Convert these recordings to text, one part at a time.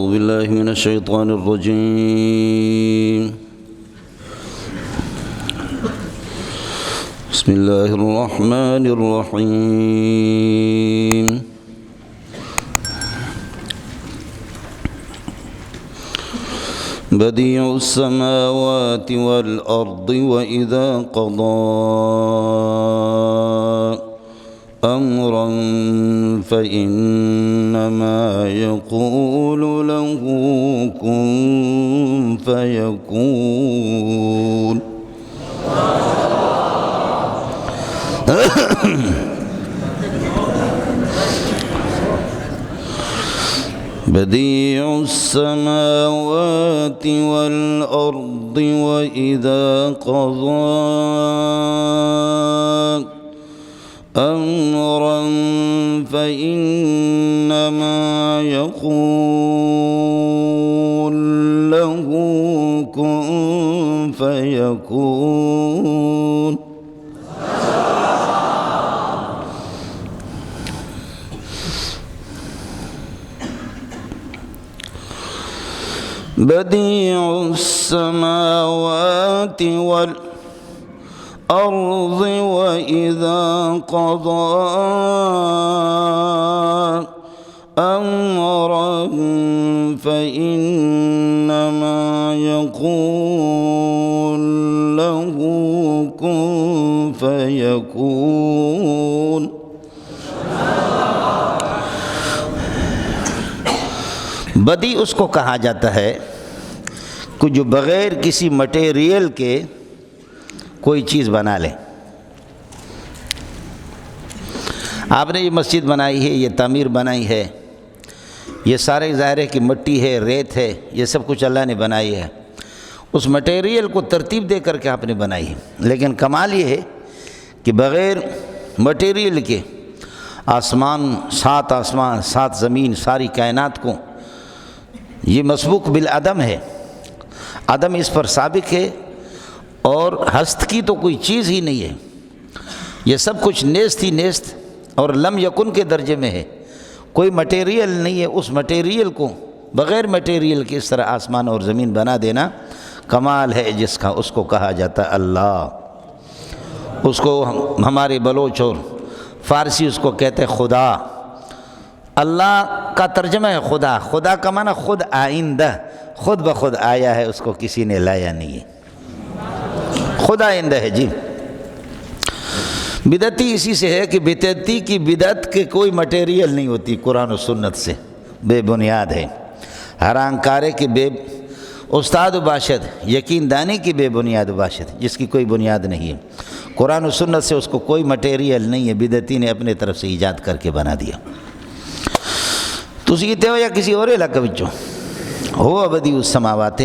أعوذ بالله من الشيطان الرجيم. بسم الله الرحمن الرحيم. بديع السماوات والأرض وإذا قضى أمرا فإنما يقول له كن فيكون. بديع السماوات والأرض وإذا قضى أمرا فإنما يقول له كن فيكون. بديع السماوات والأرض وإذا قضى أمرا فإنما يقول له كن فيكون. بدی اس کو کہا جاتا ہے کہ جو بغیر کسی مٹیریل کے کوئی چیز بنا لے. آپ نے یہ مسجد بنائی ہے، یہ تعمیر بنائی ہے، یہ سارے ظاہر ہے کہ مٹی ہے، ریت ہے، یہ سب کچھ اللہ نے بنائی ہے. اس مٹیریل کو ترتیب دے کر کے آپ نے بنائی ہے. لیکن کمال یہ ہے کہ بغیر مٹیریل کے آسمان، سات زمین، ساری کائنات کو یہ مسبوق بالعدم ہے. عدم اس پر سابق ہے اور ہست کی تو کوئی چیز ہی نہیں ہے. یہ سب کچھ نیست ہی نیست اور لم یکن کے درجے میں ہے. کوئی مٹیریل نہیں ہے. اس مٹیریل کو بغیر مٹیریل کے اس طرح آسمان اور زمین بنا دینا کمال ہے جس کا. اس کو کہا جاتا اللہ. اس کو ہمارے بلوچ اور فارسی اس کو کہتے خدا. اللہ کا ترجمہ ہے خدا. خدا کا معنی خود آئندہ، خود بخود آیا ہے، اس کو کسی نے لایا نہیں ہے. خود آئندہ ہے جی. بدعتی اسی سے ہے کہ بدعتی کی بدعت کے کوئی مٹیریل نہیں ہوتی. قرآن و سنت سے بے بنیاد ہے. حرام کارے کی بے استاد و باشد، یقین دانی کی بے بنیاد و باشد، جس کی کوئی بنیاد نہیں ہے. قرآن و سنت سے اس کو کوئی مٹیریل نہیں ہے. بدعتی نے اپنے طرف سے ایجاد کر کے بنا دیا. تسی کہتے ہو یا کسی اور علاقہ بچوں ہو بدیع السماوات،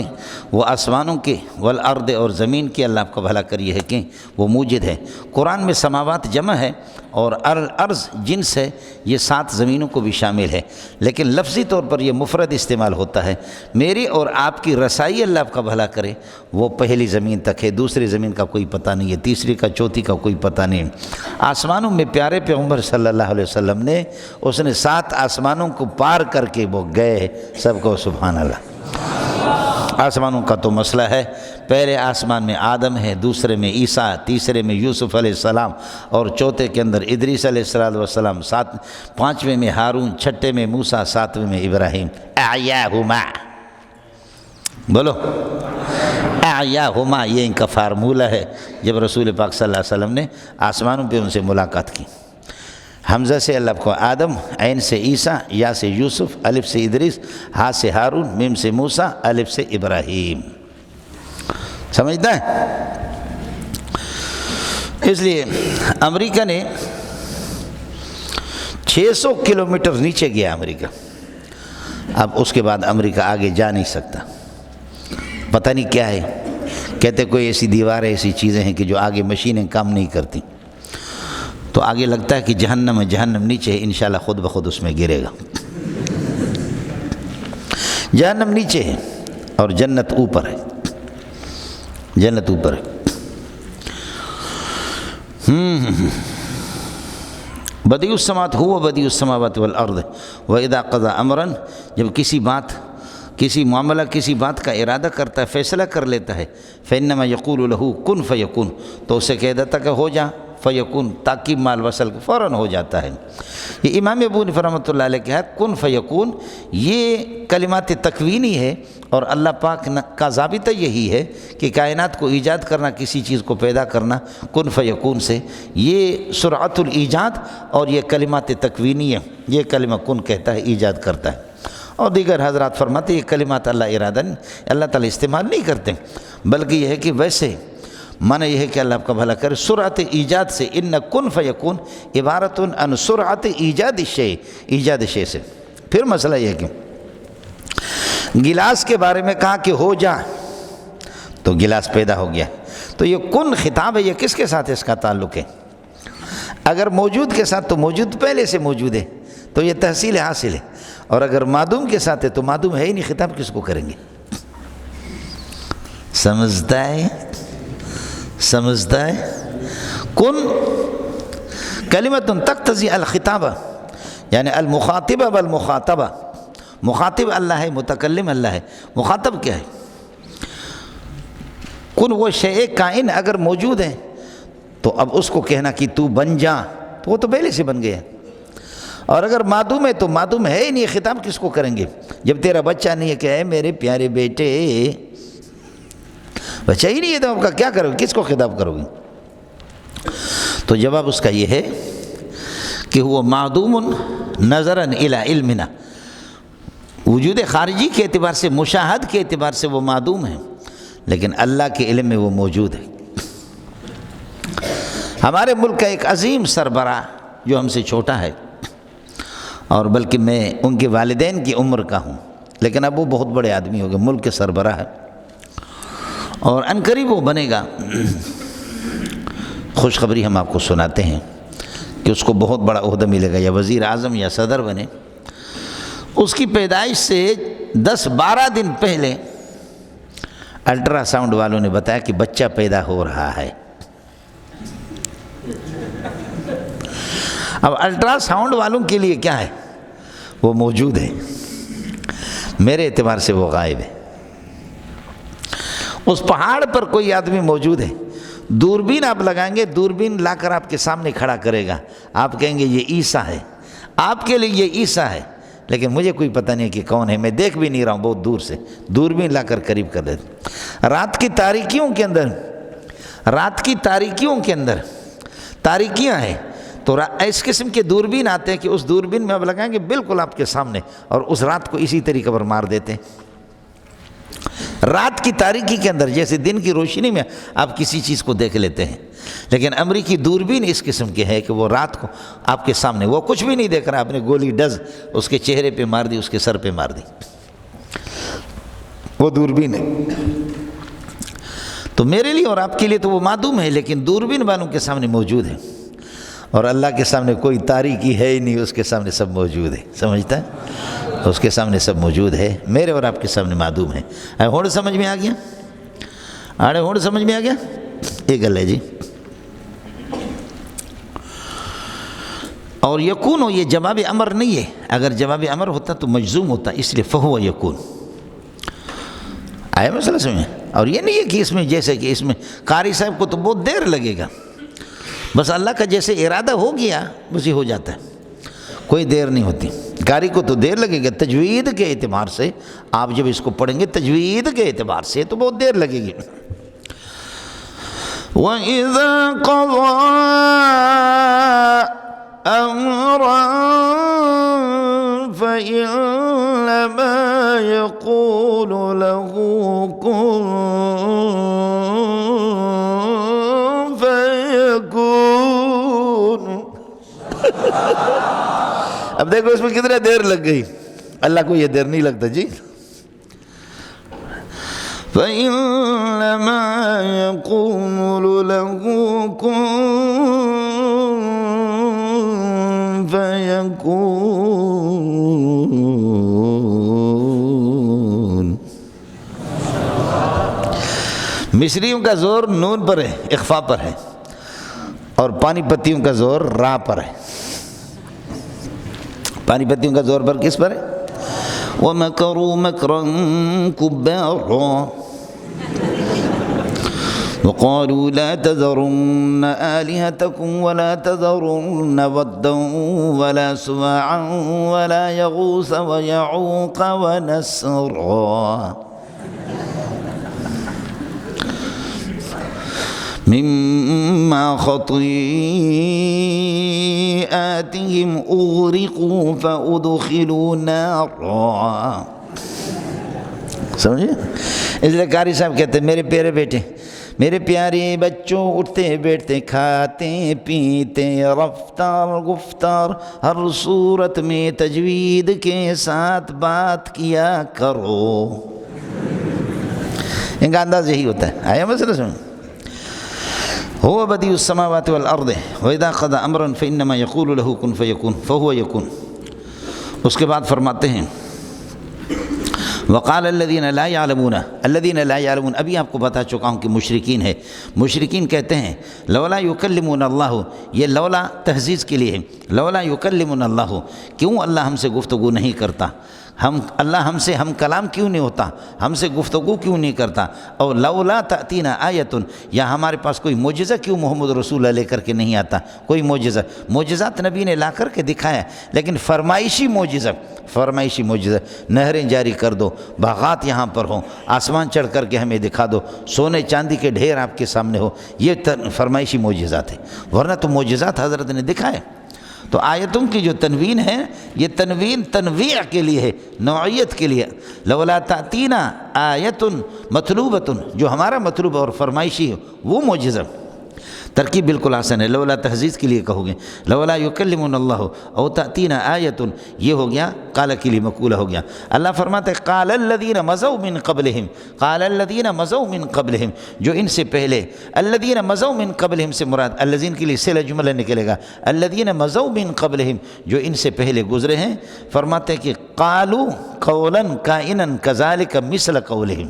وہ آسمانوں کے، والارض اور زمین کے. اللہ آپ کو بھلا کریے ہے کہ وہ موجد ہے. قرآن میں سماوات جمع ہے اور ارض جنس ہے. یہ 7 زمینوں کو بھی شامل ہے، لیکن لفظی طور پر یہ مفرد استعمال ہوتا ہے. میری اور آپ کی رسائی اللہ آپ کا بھلا کرے وہ پہلی زمین تک ہے. دوسری زمین کا کوئی پتہ نہیں ہے. تیسری کا، چوتھی کا کوئی پتہ نہیں. آسمانوں میں پیارے پیغمبر صلی اللہ علیہ وسلم نے، اس نے 7 آسمانوں کو پار کر کے وہ گئے. سب کو سبحان اللہ. آسمانوں کا تو مسئلہ ہے. پہلے آسمان میں آدم ہے، دوسرے میں عیسیٰ، تیسرے میں یوسف علیہ السلام اور چوتھے کے اندر ادریس علیہ السلام، 5ویں میں ہارون، 6ٹھے میں موسیٰ، 7ویں میں ابراہیم. اعیاہما، بولو اعیاہما. یہ ان کا فارمولہ ہے جب رسول پاک صلی اللہ علیہ وسلم نے آسمانوں پہ ان سے ملاقات کی. حمزہ سے اللہ کو آدم، عین سے عیسیٰ، یا سے یوسف، الف سے ادریس، ہا سے ہارون، میم سے موسیٰ، الف سے ابراہیم. سمجھتا ہے؟ اس لیے امریکہ نے 600 کلومیٹر نیچے گیا امریکہ. اب اس کے بعد امریکہ آگے جا نہیں سکتا. پتہ نہیں کیا ہے. کہتے کوئی ایسی دیواریں، ایسی چیزیں ہیں کہ جو آگے مشینیں کام نہیں کرتی. تو آگے لگتا ہے کہ جہنم ہے. جہنم نیچے ہے، انشاءاللہ خود بخود اس میں گرے گا. جہنم نیچے ہے اور جنت اوپر ہے. جنت اوپر ہے. بدیع السماوات، ہوا بدیع السماوات والارض واذا قضى امرا. جب کسی بات کسی معاملہ کسی بات کا ارادہ کرتا ہے، فیصلہ کر لیتا ہے، فإنما یقول له کن فیکون، تو اسے کہہ دیتا کہ ہو جا، فیکون تاکید مال وصل فوراً ہو جاتا ہے۔ یہ امام ابو حنیفہ رحمۃ اللہ علیہ کہا کن فیکون، یہ کلمات تکوینی ہے، اور اللہ پاک کا ضابطہ یہی ہے کہ کائنات کو ایجاد کرنا، کسی چیز کو پیدا کرنا کن فیکون سے، یہ سرعت الایجاد اور یہ کلمات تکوینی ہے، یہ کلمہ کن کہتا ہے، ایجاد کرتا ہے۔ اور دیگر حضرات فرماتے ہیں یہ کلمات اللہ تعالیٰ استعمال نہیں کرتے، بلکہ یہ ہے کہ ویسے معنی یہ ہے کہ اللہ آپ کا بھلا کرے۔ سرعت ایجاد سے ان کن فیکون عبارت عن سرعت ایجاد شے، ایجاد شے سے۔ پھر مسئلہ یہ ہے کہ گلاس کے بارے میں کہا کہ ہو جا تو گلاس پیدا ہو گیا، تو یہ کن خطاب ہے، یہ کس کے ساتھ اس کا تعلق ہے؟ اگر موجود کے ساتھ تو موجود پہلے سے موجود ہے تو یہ تحصیل حاصل ہے، اور اگر معدوم کے ساتھ ہے تو معدوم ہے ہی نہیں، خطاب کس کو کریں گے؟ سمجھتا ہے کن کلمۃ تقتضی الخطابہ، یعنی المخاطبہ والمخاطبہ، مخاطب اللہ ہے، متکلم اللہ ہے، مخاطب کیا ہے؟ کن وہ شیء کائن اگر موجود ہے تو اب اس کو کہنا کہ تو بن جا، تو وہ تو پہلے سے بن گیا، اور اگر معدوم ہے تو معدوم ہے ہی نہیں، خطاب کس کو کریں گے؟ جب تیرا بچہ نہیں ہے کہ اے میرے پیارے بیٹے، بچہ ہی نہیں ہے تو آپ کا کیا کرو گے؟ کس کو خطاب کرو گے؟ تو جواب اس کا یہ ہے کہ وہ معدوم نظرا الی علمنا، وجود خارجی کے اعتبار سے، مشاہد کے اعتبار سے وہ معدوم ہے، لیکن اللہ کے علم میں وہ موجود ہے۔ ہمارے ملک کا ایک عظیم سربراہ جو ہم سے چھوٹا ہے، اور بلکہ میں ان کے والدین کی عمر کا ہوں، لیکن اب وہ بہت بڑے آدمی ہو گئے، ملک کے سربراہ ہے، اور عنقریب وہ بنے گا۔ خوشخبری ہم آپ کو سناتے ہیں کہ اس کو بہت بڑا عہدہ ملے گا، یا وزیر اعظم یا صدر بنے۔ اس کی پیدائش سے 10-12 دن پہلے الٹرا ساؤنڈ والوں نے بتایا کہ بچہ پیدا ہو رہا ہے۔ اب الٹرا ساؤنڈ والوں کے لیے کیا ہے؟ وہ موجود ہے، میرے اعتبار سے وہ غائب ہے۔ اس پہاڑ پر کوئی آدمی موجود ہے، دوربین آپ لگائیں گے، دوربین لا کر آپ کے سامنے کھڑا کرے گا، آپ کہیں گے یہ عیسیٰ ہے، آپ کے لیے یہ عیسیٰ ہے، لیکن مجھے کوئی پتہ نہیں کہ کون ہے، میں دیکھ بھی نہیں رہا ہوں، بہت دور سے دوربین لا کر قریب کر دیتے۔ رات کی تاریکیوں کے اندر تاریکیاں ہیں، تو اس قسم کے دوربین آتے ہیں کہ اس دوربین میں آپ لگائیں گے بالکل آپ کے سامنے، اور اس رات کو اسی طریقے پر مار دیتے ہیں۔ رات کی تاریکی کے اندر جیسے دن کی روشنی میں آپ کسی چیز کو دیکھ لیتے ہیں، لیکن امریکی دوربین اس قسم کے ہے کہ وہ رات کو آپ کے سامنے، وہ کچھ بھی نہیں دیکھ رہا، آپ نے گولی ڈز اس کے چہرے پہ مار دی، اس کے سر پہ مار دی، وہ دوربین ہے۔ تو میرے لیے اور آپ کے لیے تو وہ معدوم ہے، لیکن دوربین والوں کے سامنے موجود ہے، اور اللہ کے سامنے کوئی تاریکی ہے ہی نہیں، اس کے سامنے سب موجود ہے، سمجھتا ہے؟ اس کے سامنے سب موجود ہے، میرے اور آپ کے سامنے معدوم ہے۔ ہون سمجھ میں آ گیا؟ ہون سمجھ میں آ گیا؟ یہ گل ہے جی۔ اور یکون ہو، یہ جواب امر نہیں ہے، اگر جواب امر ہوتا تو مجزوم ہوتا، اس لیے فہو یکون۔ آیا مسئلہ سمجھ میں؟ اور یہ نہیں ہے کہ اس میں جیسے کہ اس میں قاری صاحب کو تو بہت دیر لگے گا، بس اللہ کا جیسے ارادہ ہو گیا بس یہ ہو جاتا ہے، کوئی دیر نہیں ہوتی۔ قاری کو تو دیر لگے گا تجوید کے اعتبار سے، آپ جب اس کو پڑھیں گے تجوید کے اعتبار سے تو بہت دیر لگے گی۔ وَإِذَا قَضَى أَمْرًا فَإِنَّمَا يَقُولُ لَهُ كُن فَيَكُونُ۔ اب دیکھو اس میں کتنا دیر لگ گئی، اللہ کو یہ دیر نہیں لگتا جی۔ فَإِنَّمَا يَقُولُ لَهُ كُن فَيَكُونُ۔ مصریوں کا زور نون پر ہے، اخفا پر ہے، اور پانی پتیوں کا زور را پر ہے۔ پانی پتیوں کا زور پر کس پر ہے؟ ومكروا مكرا كبارا وقالوا لا تذرن آلهتكم ولا تذرن ودا ولا سواعا ولا يغوث ويعوق ونسرا مما خطيئاتهم أغرقوا فأدخلوا نارا. سمجھے؟ اس لیے قاری صاحب کہتے ہیں میرے پیارے بیٹے، میرے پیارے بچوں، اٹھتے بیٹھتے کھاتے پیتے رفتار گفتار ہر صورت میں تجوید کے ساتھ بات کیا کرو. ان کا انداز یہی ہوتا ہے. آیا مسئلہ سن. هو بديع السماوات والارض واذا قضى امرا فانما يقول له كن فيكون فهو يكون. اس کے بعد فرماتے ہیں وقال الذين لا يعلمون الذين لا يعلمون. ابھی آپ کو بتا چکا ہوں کہ مشرکین ہے. مشرکین کہتے ہیں لولا يكلمون اللہ، یہ لولا تحزیز کے لیے ہے. لولا يكلمون اللہ، کیوں اللہ ہم سے گفتگو نہیں کرتا؟ اللہ ہم سے ہم کلام کیوں نہیں ہوتا؟ ہم سے گفتگو کیوں نہیں کرتا؟ اور لولا تأتینا آیتن، یا ہمارے پاس کوئی معجزہ کیوں محمد رسول اللہ لے کر کے نہیں آتا؟ کوئی معجزہ، معجزات نبی نے لا کر کے دکھایا، لیکن فرمائشی معجزہ نہریں جاری کر دو، باغات یہاں پر ہوں، آسمان چڑھ کر کے ہمیں دکھا دو، سونے چاندی کے ڈھیر آپ کے سامنے ہو، یہ فرمائشی معجزات ہیں. ورنہ تو معجزات حضرت نے دکھائے. تو آیتوں کی جو تنوین ہے یہ تنوین تنویع کے لیے ہے، نوعیت کے لیے. لولا تأتینا آیت مطلوبۃ، جو ہمارا مطلوب اور فرمائشی ہے وہ معجزہ. ترکیب بالکل آسان ہے. لولا تحزیز کے لیے کہو گے لولا یکلمون اللہ او تأتینا آیت، یہ ہو گیا قال کے لیے مقولہ ہو گیا. اللہ فرماتا ہے قال الذین مضوا من قبلہم، قال الذین مضوا من قبلہم، جو ان سے پہلے. الذین مضوا من قبلہم سے مراد الذین کے لیے صلہ جملہ نکلے گا. الذین مضوا من قبلہم، جو ان سے پہلے گزرے ہیں. فرماتے ہیں کہ قالوا قولا کائنا کذالک مثل قولہم.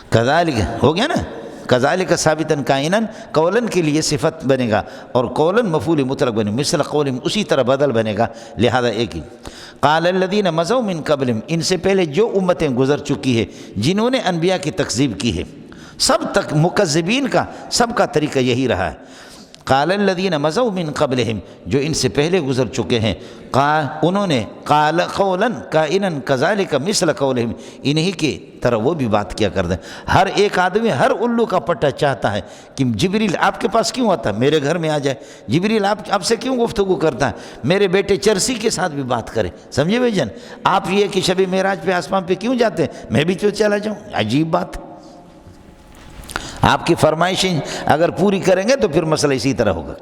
کذالک ہو گیا نا، کذالک ثابتاً کائناً، قولاً کے لیے صفت بنے گا اور قولاً مفعول مطلق بنے گا، مثل قولہم اسی طرح بدل بنے گا، لہذا ایک ہی. قال الذین مضوا من قبلہم، ان سے پہلے جو امتیں گزر چکی ہے جنہوں نے انبیاء کی تکذیب کی ہے، سب تک مکذبین کا سب کا طریقہ یہی رہا ہے. قال الذین مضوا من قبلہم، جو ان سے پہلے گزر چکے ہیں، انہوں نے قال قولا کائنا کذالک مثل قولہم، انہی کی طرح وہ بھی بات کیا کرتے ہیں. ہر ایک آدمی ہر الو کا پٹا چاہتا ہے کہ جبریل آپ کے پاس کیوں آتا ہے؟ میرے گھر میں آ جائے. جبریل آپ سے کیوں گفتگو کرتا ہے؟ میرے بیٹے چرسی کے ساتھ بھی بات کرے. سمجھے بھائی جان؟ آپ یہ کہ شب معراج پہ آسمان پہ کیوں جاتے ہیں؟ میں بھی تو چلا جاؤں. عجیب بات. آپ کی فرمائشیں اگر پوری کریں گے تو پھر مسئلہ اسی طرح ہوگا.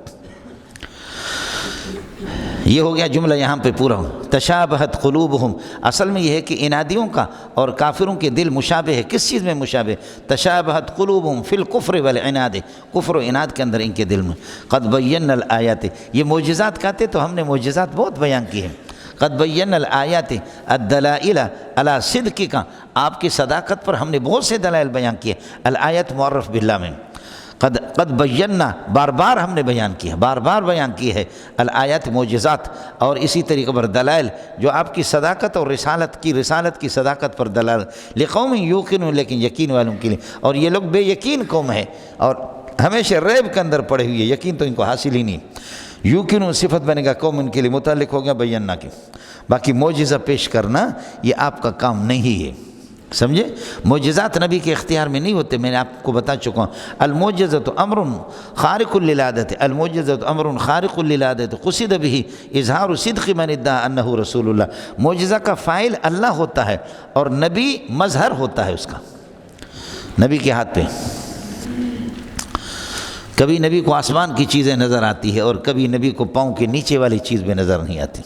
یہ ہو گیا جملہ یہاں پہ پورا ہو. تشابہت قلوبہم، اصل میں یہ ہے کہ انادیوں کا اور کافروں کے دل مشابہ ہے. کس چیز میں مشابہ؟ تشابہت قلوبہم فی الکفر والعناد، کفر و عناد کے اندر ان کے دل میں. قد بینا الآیات، یہ معجزات کہتے تو ہم نے معجزات بہت بیان کی ہیں. قد بینا الآیات الدلائل علی صدقک، آپ کی صداقت پر ہم نے بہت سے دلائل بیان کیے. الآیت معرف باللہ میں قد بینا، بار بار ہم نے بیان کیا، بار بار بیان کی ہے. الآیات معجزات، اور اسی طریقے پر دلائل جو آپ کی صداقت اور رسالت کی صداقت پر دلائل. لقوم یوقنون، لیکن یقین والوں کے لیے. اور یہ لوگ بے یقین قوم ہے اور ہمیشہ ریب کے اندر پڑے ہوئے، یقین تو ان کو حاصل ہی نہیں. یوقنون صفت بنے گا قوم ان کے لیے، متعلق ہو گیا بینا کی. باقی معجزہ پیش کرنا یہ آپ کا کام نہیں ہے. سمجھے؟ معجزات نبی کے اختیار میں نہیں ہوتے. میں نے آپ کو بتا چکا ہوں المعجزۃ امر خارق للعادۃ، المعجزۃ امر خارق للعادۃ قصد به اظہار صدق من ادعى انه رسول اللہ. معجزہ کا فاعل اللہ ہوتا ہے اور نبی مظہر ہوتا ہے اس کا. نبی کے ہاتھ پہ کبھی نبی کو آسمان کی چیزیں نظر آتی ہے اور کبھی نبی کو پاؤں کے نیچے والی چیز بھی نظر نہیں آتی.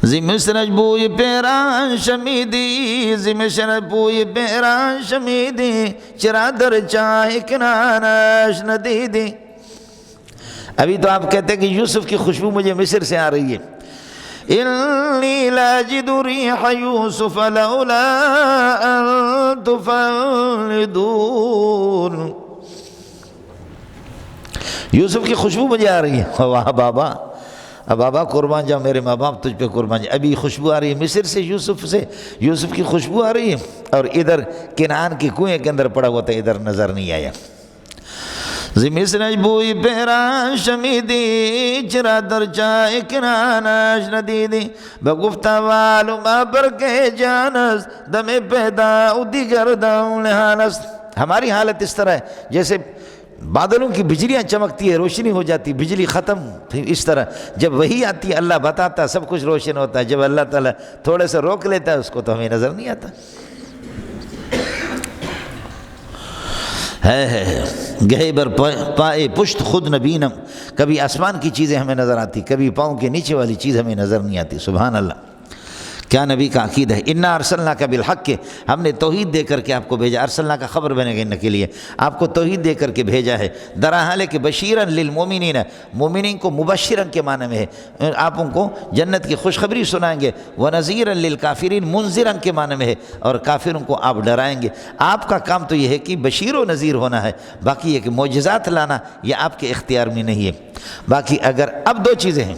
زمشرج بوی پیران شمیدی، زمشرج بوی پیران شمیدی، چرادر چاہے کنانش ندیدی. ابھی تو آپ کہتے ہیں کہ یوسف کی خوشبو مجھے مصر سے آ رہی ہے. انی لاجد ریح یوسف لولا ان تفلدون. یوسف کی خوشبو مجھے آ رہی ہے. واہ بابا، اب بابا قربان جاؤ، میرے ماں باپ تجھ پہ قربان جاؤ۔ ابھی خوشبو آ رہی ہے مصر سے، یوسف کی خوشبو آ رہی ہے، اور ادھر کنعان کی کنویں کے اندر پڑا ہوا تھا، ادھر نظر نہیں آیا۔ زی مصرج بوئی پیران شمیدی، چرا در چائے کنانش ندیدی، بگفتہ والو ما برکے جانس، دم پیدا دیگر داؤں لحانس۔ ہماری حالت اس طرح ہے جیسے بادلوں کی بجلیاں چمکتی ہے، روشنی ہو جاتی، بجلی ختم، پھر اس طرح جب وہی آتی ہے اللہ بتاتا ہے سب کچھ روشن ہوتا ہے، جب اللہ تعالیٰ تھوڑے سے روک لیتا ہے اس کو تو ہمیں نظر نہیں آتا ہے۔ گہے بر پائے پشت خود نبینم، کبھی آسمان کی چیزیں ہمیں نظر آتی، کبھی پاؤں کے نیچے والی چیز ہمیں نظر نہیں آتی۔ سبحان اللہ، کیا نبی کا عقیدہ ہے۔ انا ارسلناک بالحق، ہم نے توحید دے کر کے آپ کو بھیجا۔ ارسلنا کا خبر بنے کے لیے آپ کو توحید دے کر کے بھیجا ہے۔ درحال کہ بشیرن للمومنین، مومنین کو مبشرن کے معنی میں ہے، آپ ان کو جنت کی خوشخبری سنائیں گے۔ ونذیرن للکافرین، منذرن کے معنی میں ہے، اور کافروں کو آپ ڈرائیں گے۔ آپ کا کام تو یہ ہے کہ بشیر و نذیر ہونا ہے، باقی یہ کہ معجزات لانا یہ آپ کے اختیار میں نہیں ہے۔ باقی اگر اب دو چیزیں ہیں،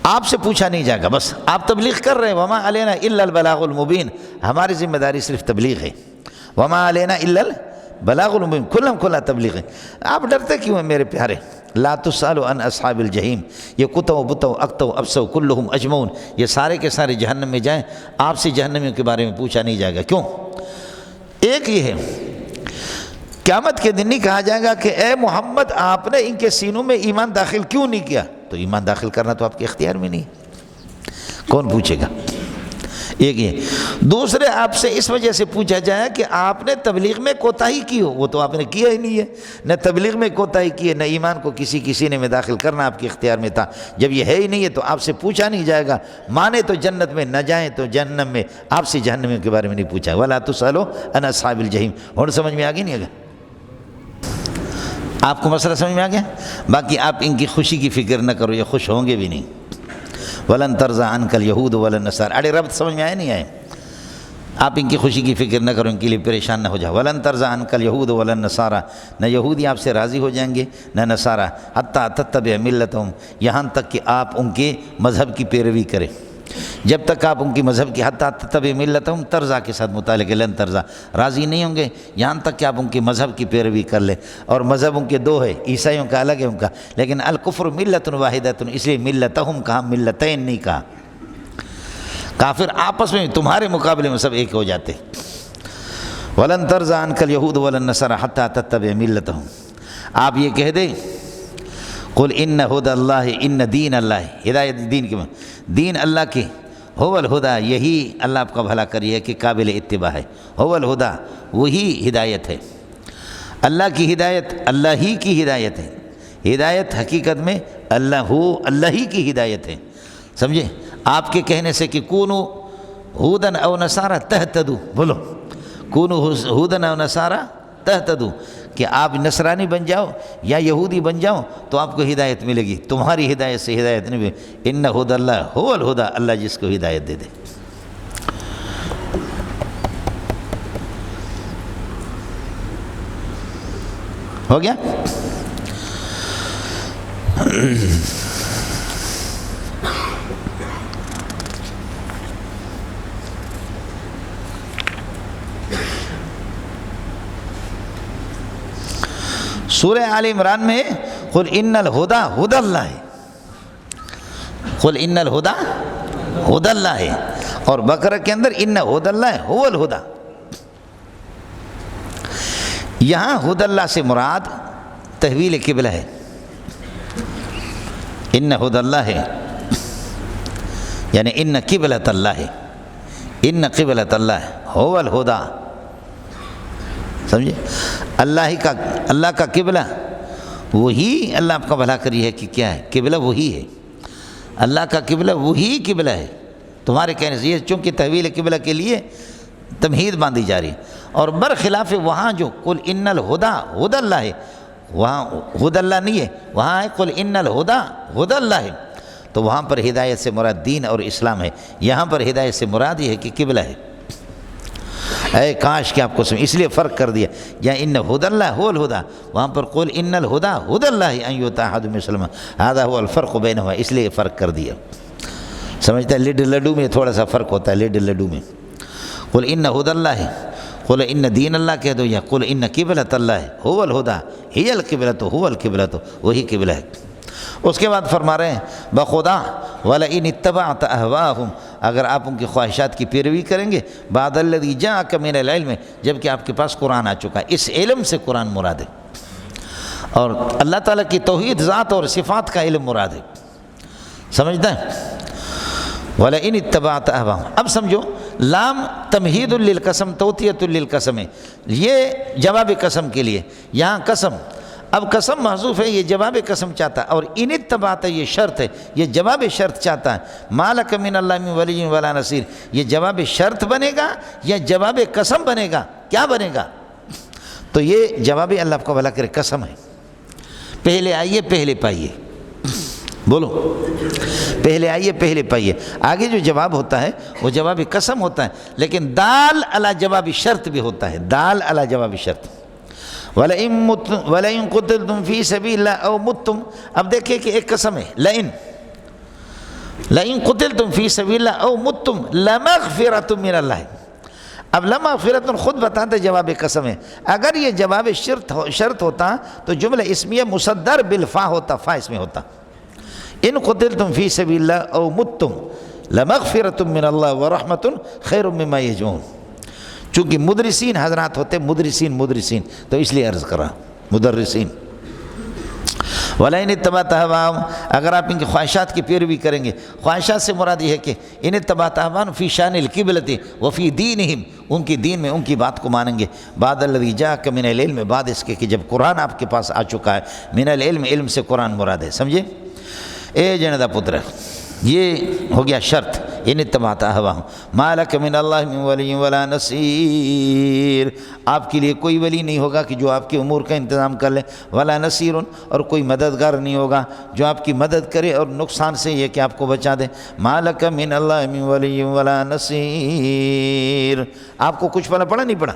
آپ سے پوچھا نہیں جائے گا، بس آپ تبلیغ کر رہے ہیں، وما علینا الا البلاغ المبین، ہماری ذمہ داری صرف تبلیغ ہے۔ وما علینا الا البلاغ المبین، کھلا تبلیغ ہے۔ آپ ڈرتے کیوں ہیں میرے پیارے؟ لا تسألوا عن اصحاب الجحیم، یہ کتو بتو اکتو ابسو کلہم اجمعون، یہ سارے کے سارے جہنم میں جائیں، آپ سے جہنمیوں کے بارے میں پوچھا نہیں جائے گا۔ کیوں؟ ایک یہ ہے، قیامت کے دن نہیں کہا جائے گا کہ اے محمد آپ نے ان کے سینوں میں ایمان داخل کیوں نہیں کیا، تو ایمان داخل کرنا تو آپ کے اختیار میں نہیں، کون پوچھے گا؟ ایک یہ۔ دوسرے آپ سے اس وجہ سے پوچھا جائے کہ آپ نے تبلیغ میں کوتاہی کی ہو، وہ تو آپ نے کیا ہی نہیں ہے، نہ تبلیغ میں کوتاہی کی ہے، نہ ایمان کو کسی سینے میں داخل کرنا آپ کے اختیار میں تھا۔ جب یہ ہے ہی نہیں ہے تو آپ سے پوچھا نہیں جائے گا، مانے تو جنت میں، نہ جائیں تو جہنم میں، آپ سے جہنمیوں کے بارے میں نہیں پوچھا۔ وَلَا تُسْأَلُوا عَنْ أَصْحَابِ الْجَحِيمِ، اور سمجھ میں آگے نہیں آگا؟ آپ کو مسئلہ سمجھ میں آ گیا؟ باقی آپ ان کی خوشی کی فکر نہ کرو، یہ خوش ہوں گے بھی نہیں۔ وَلَن تَرْضَىٰ عَنْكَ الْيَهُودُ وَلَا النَّصَارَىٰ، اڑے ربط سمجھ میں آئے نہیں آئے؟ آپ ان کی خوشی کی فکر نہ کرو، ان کے لیے پریشان نہ ہو جاؤ۔ وَلَن تَرْضَىٰ عَنْكَ الْيَهُودُ وَلَا النَّصَارَىٰ، نہ یہودی آپ سے راضی ہو جائیں گے نہ نصارہ، حَتَّىٰ تَتَّبِعَ مِلَّتَهُمْ، یہاں تک کہ آپ ان کے مذہب کی پیروی کریں۔ جب تک آپ ان کی مذہب کی حتیٰ تتبع ملتہم، ترضا کے ساتھ متعلق لن ترضا، راضی نہیں ہوں گے یہاں تک کہ آپ ان کی مذہب کی پیروی کر لیں۔ اور مذہب ان کے دو ہے، عیسائیوں کا الگ ہے ان کا، لیکن الکفر ملت واحدۃ، اس لیے ملتہم کہا، ملتین نہیں کہا۔ کافر آپس میں تمہارے مقابلے میں سب ایک ہو جاتے۔ ولن ترضى عنك اليهود ولا النصارى حتى تتبع ملتهم، آپ یہ کہہ دیں قل ان ہدى اللہ، ان دین اللہ، ہدایت دین کے دین اللہ کے، هو الہدیٰ، یہی اللہ آپ کا بھلا کریے کہ قابل اتباع ہے، هو الہدیٰ، وہی ہدایت ہے۔ اللہ کی ہدایت اللہ ہی کی ہدایت ہے، ہدایت حقیقت میں اللہ ہی کی ہدایت ہے، سمجھے؟ آپ کے کہنے سے کہ کونوا ہودن او نصارى تہتدوا، بولو کونوا ہودن او نصارى تہتدوا، کہ آپ نصرانی بن جاؤ یا یہودی بن جاؤ تو آپ کو ہدایت ملے گی، تمہاری ہدایت سے ہدایت نہیں ملے۔ ان ہدی اللہ هو الہدیٰ، اللہ جس کو ہدایت دے دے۔ ہو گیا؟ سورہ آل عمران میں قل ان الہدیٰ ہدی اللہ، قل ان الہدیٰ ہدی اللہ، اور بقرہ کے اندر ان ہدی اللہ هو الہدیٰ۔ یہاں ہدی اللہ سے مراد تحویل قبلہ ہے، ان ہدی اللہ ہے یعنی ان قبلۃ اللہ، ان قبلۃ اللہ هو الہدیٰ، سمجھے؟ اللہ کا قبلہ وہی، اللہ آپ کا بھلا کری ہے کہ کیا ہے، قبلہ وہی ہے، اللہ کا قبلہ وہی قبلہ ہے۔ تمہارے کہنے سے یہ چونکہ تحویل قبلہ کے لیے تمہید باندھی جا رہی ہے، اور برخلاف وہاں جو قل ان الہدیٰ ہدی اللہ ہے، وہاں ہدی اللہ نہیں ہے، وہاں ہے قل ان الہدیٰ ہدی اللہ ہے، تو وہاں پر ہدایت سے مراد دین اور اسلام ہے، یہاں پر ہدایت سے مراد یہ ہے کہ قبلہ ہے۔ اے کاش کہ آپ کو سمجھ، اس لیے فرق کر دیا، یا ان ہدی اللہ هو الہدا، وہاں پر قل ان الہدی ہدی اللہ ان یؤتی احد مثل ما ھذا هو الفرق بینہما، اس لیے فرق کر دیا۔ سمجھتا ہے؟ لڈ لڈو میں تھوڑا سا فرق ہوتا ہے، لڈ لڈو میں قل ان ہدی اللہ، قل ان دین اللہ کہہ دو، یا قل ان قبلۃ اللہ هو الہدی ہی القبلۃ هو القبلۃ، وہی قبلہ ہے۔ اس کے بعد فرما رہے ہیں بخدا وَلَئِنِ اتَّبَعْتَ أَهْوَاءَهُمْ، اگر آپ ان کی خواہشات کی پیروی کریں گے، بعد الذی جاءک من العلم، جب کہ آپ کے پاس قرآن آ چکا ہے، اس علم سے قرآن مراد ہے، اور اللہ تعالیٰ کی توحید، ذات اور صفات کا علم مراد ہے۔ سمجھتا ہے؟ وَلَئِنِ اتَّبَعْتَ أَهْوَاءَهُمْ، اب سمجھو لام تمہید للقسم توطیۃ للقسم ہے، یہ جواب قسم کے لیے، یہاں قسم، اب قسم محذوف ہے، یہ جواب قسم چاہتا ہے، اور ان اتبعت یہ شرط ہے، یہ جواب شرط چاہتا ہے، ما لک من اللہ من ولی ولا نصیر، یہ جواب شرط بنے گا یا جواب قسم بنے گا؟ کیا بنے گا؟ تو یہ جواب اللہ آپ کو بھلا کرے قسم ہے، پہلے آئیے پہلے پائیے، بولو پہلے آئیے پہلے پائیے، آگے جو جواب ہوتا ہے وہ جواب قسم ہوتا ہے، لیکن دال علی جواب شرط بھی ہوتا ہے، دال علی جواب شرط۔ وَلَئِن قُتِلْتُمْ فِي سَبِيلِ اللَّهِ أَوْ مُتُّمْ، اب دیکھیں کہ ایک قسم ہے، لَئِن قُتِلْتُمْ فِي سَبِيلِ اللَّهِ أَوْ مُتُّمْ لَمَغْفِرَةٌ مِّنَ اللَّهِ، اب لَمَغْفِرَةٌ خود بتاتے جواب قسم ہے، اگر یہ جواب شرط ہوتا تو جملہ اسمیہ مصدر بالفا ہوتا، فا اس میں ہوتا، ان قتلتم فی سبیل اللہ او متم لمغفرۃ من اللہ ورحمۃ خیر مما یجمعون، چونکہ مدرسین حضرات ہوتے مدرسین تو اس لیے عرض کرا مدرسین۔ وَلَئِنِ اتَّبَعْتَ أَهْوَاءَهُمْ، اگر آپ ان کی خواہشات کی پیروی کریں گے، خواہشات سے مراد یہ ہے کہ ان اتَّبَعْتَ أَهْوَاءَهُمْ فی شان القبلۃ وفی دینہم، ان کی دین میں ان کی بات کو مانیں گے، بعد الذی جاءک من العلم، بعد اس کے کہ جب قرآن آپ کے پاس آ چکا ہے، من العلم، علم سے قرآن مراد ہے، سمجھے؟ اے جن دا پتر، یہ ہو گیا شرط، ان اتبعت اہواہم ما لک من اللہ من ولی ولا نصیر، آپ کے لیے کوئی ولی نہیں ہوگا کہ جو آپ کے امور کا انتظام کر لے، ولا نصیر، اور کوئی مددگار نہیں ہوگا جو آپ کی مدد کرے اور نقصان سے یہ کہ آپ کو بچا دے، ما لک من اللہ من ولی ولا نصیر، آپ کو کچھ پڑھا نہیں پڑھا،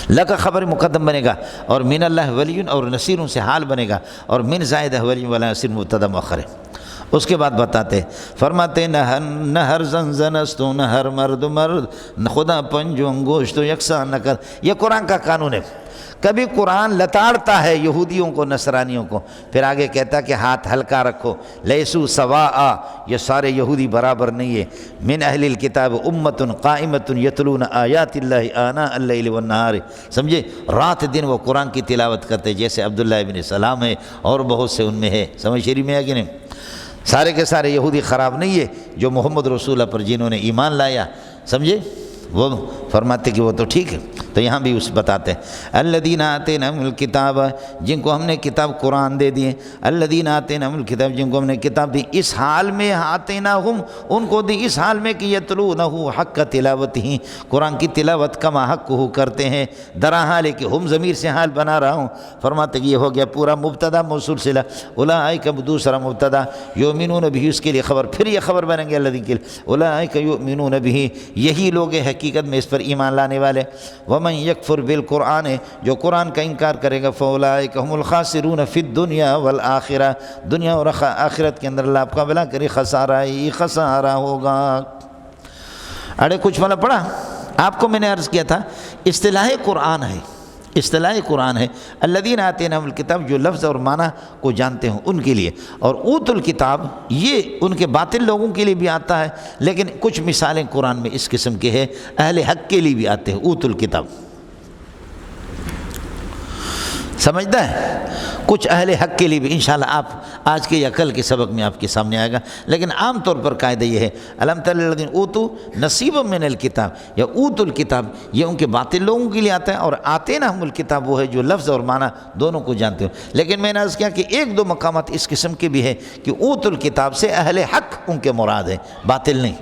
لکا خبر مقدم بنے گا، اور من اللہ ولی اور نصیروں سے حال بنے گا، اور من زائد ولی ولا نصیر مبتدا مؤخر ہے۔ اس کے بعد بتاتے فرماتے نہ ہر زن زنستو نہ ہر مرد خدا پنجو انگوشتو یکساں نہ کر، یہ قرآن کا قانون ہے، کبھی قرآن لتاڑتا ہے یہودیوں کو نصرانیوں کو، پھر آگے کہتا کہ ہاتھ ہلکا رکھو، لیسو سواء، یہ سارے یہودی برابر نہیں ہے، من اہل الکتاب امت قائمت یتلون آیات اللہ آناء اللیل والنہار، سمجھے؟ رات دن وہ قرآن کی تلاوت کرتے، جیسے عبداللہ ابن سلام ہے اور بہت سے ان میں ہے، سمجھ شریف میں ہے کہ نہیں؟ سارے کے سارے یہودی خراب نہیں ہے، جو محمد رسول اللہ پر جنہوں نے ایمان لایا، سمجھے؟ وہ فرماتے کہ وہ تو ٹھیک ہے، تو یہاں بھی اس بتاتے ہیں الذین آتیناہم الکتاب، جن کو ہم نے کتاب قرآن دے دیے، الذین آتیناہم الکتاب، جن کو ہم نے کتاب دی، اس حال میں آتیناہم، ان کو دی اس حال میں کہ یتلونہ حق تلاوتہ، قرآن کی تلاوت کما حق ہو کرتے ہیں، درا حال ہے کہ ہم ضمیر سے حال بنا رہا ہوں، فرماتے کہ یہ ہو گیا پورا مبتدا موصول صلہ، اولئک دوسرا مبتدا، یؤمنون بھی اس کے لیے خبر، پھر یہ خبر بنیں گے الذین کے لیے، اولئک یؤمنون بھی، یہی لوگ حقیقت میں اس پر ایمان لانے والے، ومن یکفر بالقرآن، جو قرآن کا انکار کرے گا، فاولئک هم الخاسرون فی الدنیا والآخرہ، دنیا اور آخرت کے اندر اللہ آپ کا بھلا کرے، خسارہ ہی خسارہ ہوگا۔ اڑے کچھ والا پڑھا، آپ کو میں نے عرض کیا تھا اصطلاح قرآن ہے، اصطلاح قرآن ہے الذین آتیناہم الکتاب، جو لفظ اور معنی کو جانتے ہوں ان کے لیے، اور اوت الکتاب یہ ان کے باطل لوگوں کے لیے بھی آتا ہے، لیکن کچھ مثالیں قرآن میں اس قسم کے ہیں، اہل حق کے لیے بھی آتے ہیں اوت الکتاب، سمجھتا ہے؟ کچھ اہل حق کے لیے بھی انشاءاللہ آپ آج کے یا کل کے سبق میں آپ کے سامنے آئے گا، لیکن عام طور پر قاعدہ یہ ہے الم تر الذین اوتوا نصیبا من الکتاب، یا اوت الکتاب یہ ان کے باطل لوگوں کے لیے آتا ہے، اور آتیناہم الکتاب وہ ہے جو لفظ اور معنی دونوں کو جانتے ہو، لیکن میں نے عرض کیا کہ ایک دو مقامات اس قسم کے بھی ہے کہ اوت الکتاب سے اہل حق ان کے مراد ہے، باطل نہیں،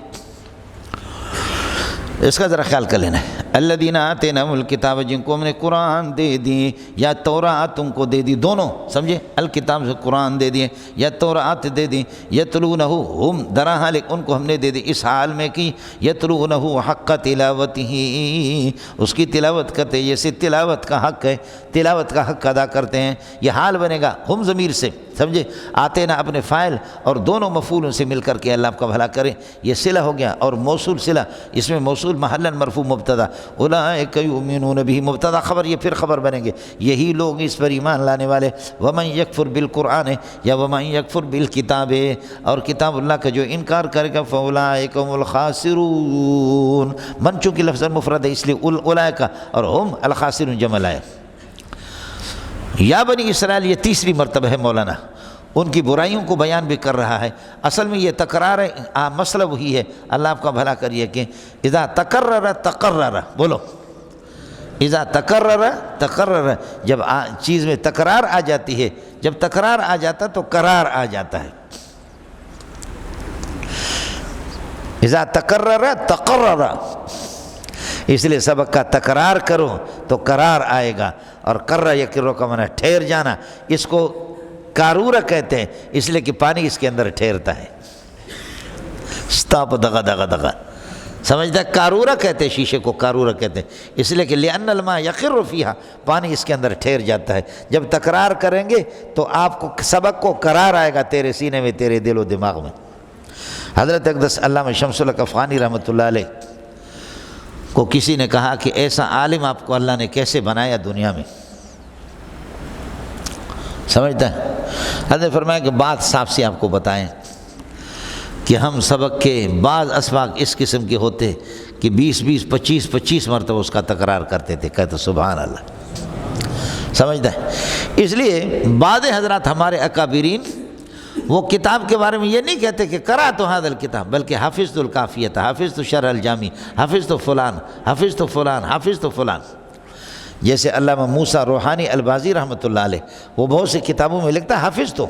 اس کا ذرا خیال کر لینا ہے۔ الذین آتیناہم الکتاب، جن کو ہم نے قرآن دے دی، یا تورات تم کو دے دی، دونوں سمجھے، الکتاب سے قرآن دے دیے یا تورات دے دی، یتلونہ ہم درا حال ان کو ہم نے دے دی اس حال میں کہ یتلونہ حق تلاوتہ، اس کی تلاوت کرتے، جیسے تلاوت کا حق ہے، تلاوت کا حق ادا کرتے ہیں، یہ حال بنے گا ہم ضمیر سے، سمجھے، آتے نا اپنے فاعل اور دونوں مفعولوں سے مل کر کے اللہ آپ کا بھلا کرے، یہ صلہ ہو گیا، اور موصول صلہ، اس میں موصول محلا مرفوع مبتدا، اولئک یؤمنون بہ مبتدا خبر، یہ پھر خبر بنیں گے، یہی لوگ اس پر ایمان لانے والے، ومن یکفر بالقرآن یا ومن یکفر بالکتاب، اور کتاب اللہ کا جو انکار کرے گا، فاولئک هم الخاسرون، من چونکہ لفظ مفرد ہے اس لیے اولئک اور ہم الخاسرون جمع لائے۔ یا بنی اسرائیل یہ تیسری مرتبہ ہے مولانا، ان کی برائیوں کو بیان بھی کر رہا ہے، اصل میں یہ تکرار ہے، مسئلہ وہی ہے، اللہ آپ کا بھلا کریے کہ اذا تکرر تقرر، بولو اذا تکرر تقرر، جب چیز میں تکرار آ جاتی ہے، جب تکرار آ جاتا تو قرار آ جاتا ہے، اذا تکرر تقرر، اس لیے سبق کا تکرار کرو تو قرار آئے گا، اور قرر یقرر کا معنی ٹھہر جانا، اس کو کارورہ کہتے ہیں اس لیے کہ پانی اس کے اندر ٹھہرتا ہے، سٹاپ دغا دغا دغا، سمجھتا ہے، کارورہ کہتے ہیں شیشے کو، کارورہ کہتے ہیں اس لیے کہ لأن الماء یقر فیہا، پانی اس کے اندر ٹھہر جاتا ہے، جب تکرار کریں گے تو آپ کو سبق کو قرار آئے گا تیرے سینے میں، تیرے دل و دماغ میں۔ حضرت اقدس علامہ شمس الحق افغانی رحمۃ اللہ علیہ کو کسی نے کہا کہ ایسا عالم آپ کو اللہ نے کیسے بنایا دنیا میں، سمجھتا ہے، حضرت نے فرمایا کہ بات صاف سی آپ کو بتائیں کہ ہم سبق کے بعض اسباق اس قسم کے ہوتے کہ 20-25 مرتبہ اس کا تکرار کرتے تھے، کہتے سبحان اللہ، سمجھتا ہے، اس لیے بعض حضرات ہمارے اکابرین وہ کتاب کے بارے میں یہ نہیں کہتے کہ قرأت ھذا الکتاب، بلکہ حفظت الکافیۃ، حفظت شرح الجامی، حفظت فلان، حفظت فلان، حفظت فلان، جیسے علامہ موسیٰ روحانی البازی رحمۃ اللہ علیہ وہ بہت سی کتابوں میں لکھتا ہے حفظ تو،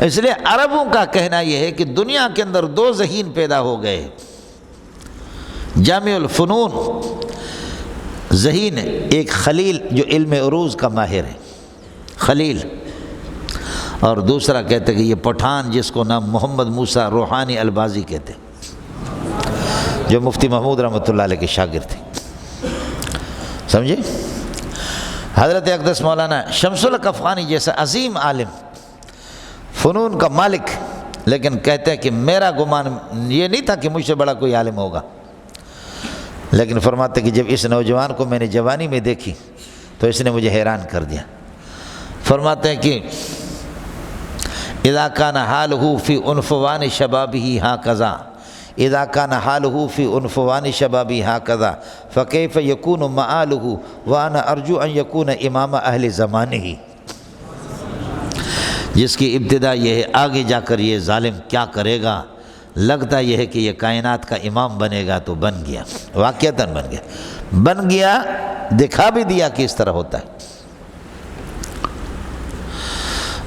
اس لیے عربوں کا کہنا یہ ہے کہ دنیا کے اندر دو ذہین پیدا ہو گئے، جامع الفنون ذہین، ایک خلیل جو علم عروض کا ماہر ہے، خلیل، اور دوسرا کہتے کہ یہ پٹھان جس کو نام محمد موسیٰ روحانی البازی کہتے، جو مفتی محمود رحمۃ اللہ علیہ کے شاگرد تھے، سمجھے، حضرت اقدس مولانا شمس الحق افغانی جیسا عظیم عالم، فنون کا مالک، لیکن کہتے ہیں کہ میرا گمان یہ نہیں تھا کہ مجھ سے بڑا کوئی عالم ہوگا، لیکن فرماتے کہ جب اس نوجوان کو میں نے جوانی میں دیکھی تو اس نے مجھے حیران کر دیا، فرماتے ہیں کہ اذا کان حالہ فی عنفوان شبابہ ہاکذا، اذا کان حالہ فی عنفوان شبابہ ہاکذا فکیف یکون مآلہ وانا ارجو ان یکون امام اہل زمانہ، جس کی ابتدا یہ ہے آگے جا کر یہ ظالم کیا کرے گا، لگتا یہ ہے کہ یہ کائنات کا امام بنے گا، تو بن گیا، واقعتاً بن گیا، دکھا بھی دیا کہ اس طرح ہوتا ہے۔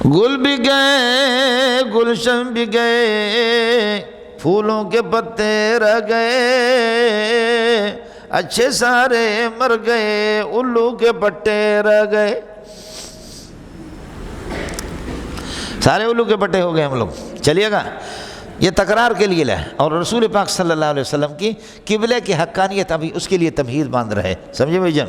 گل بھی گئے گلشن بھی گئے، پھولوں کے پتے رہ گئے، اچھے سارے مر گئے، الو کے پٹے رہ گئے، سارے الو کے پٹے ہو گئے ہم لوگ، چلیے گا، یہ تکرار کے لیے لائے، اور رسول پاک صلی اللہ علیہ وسلم کی قبلے کی حقانیت ابھی اس کے لیے تمہید باندھ رہے، سمجھے بھائی جان،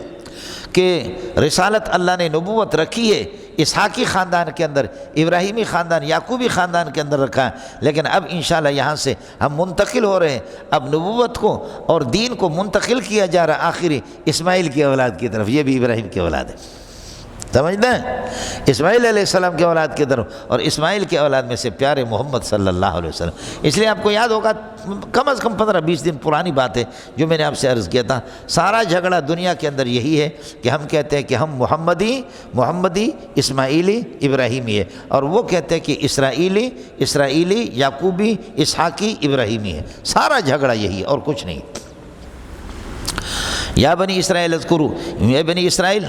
کہ رسالت اللہ نے نبوت رکھی ہے اسحاقی خاندان کے اندر، ابراہیمی خاندان، یعقوبی خاندان کے اندر رکھا ہے، لیکن اب انشاءاللہ یہاں سے ہم منتقل ہو رہے ہیں، اب نبوت کو اور دین کو منتقل کیا جا رہا آخری اسماعیل کی اولاد کی طرف، یہ بھی ابراہیم کی اولاد ہے، سمجھتے ہیں، اسماعیل علیہ السلام کی اولاد کی طرف، اور اسماعیل کی اولاد میں سے پیارے محمد صلی اللہ علیہ وسلم، اس لیے آپ کو یاد ہوگا کم از کم 15-20 دن پرانی بات ہے جو میں نے آپ سے عرض کیا تھا، سارا جھگڑا دنیا کے اندر یہی ہے کہ ہم کہتے ہیں کہ ہم محمدی اسماعیلی ابراہیمی ہے، اور وہ کہتے ہیں کہ اسرائیلی یعقوبی اسحاقی ابراہیمی ہے، سارا جھگڑا یہی ہے اور کچھ نہیں۔ یا بنی اسرائیل اذکروا، اے بنی اسرائیل،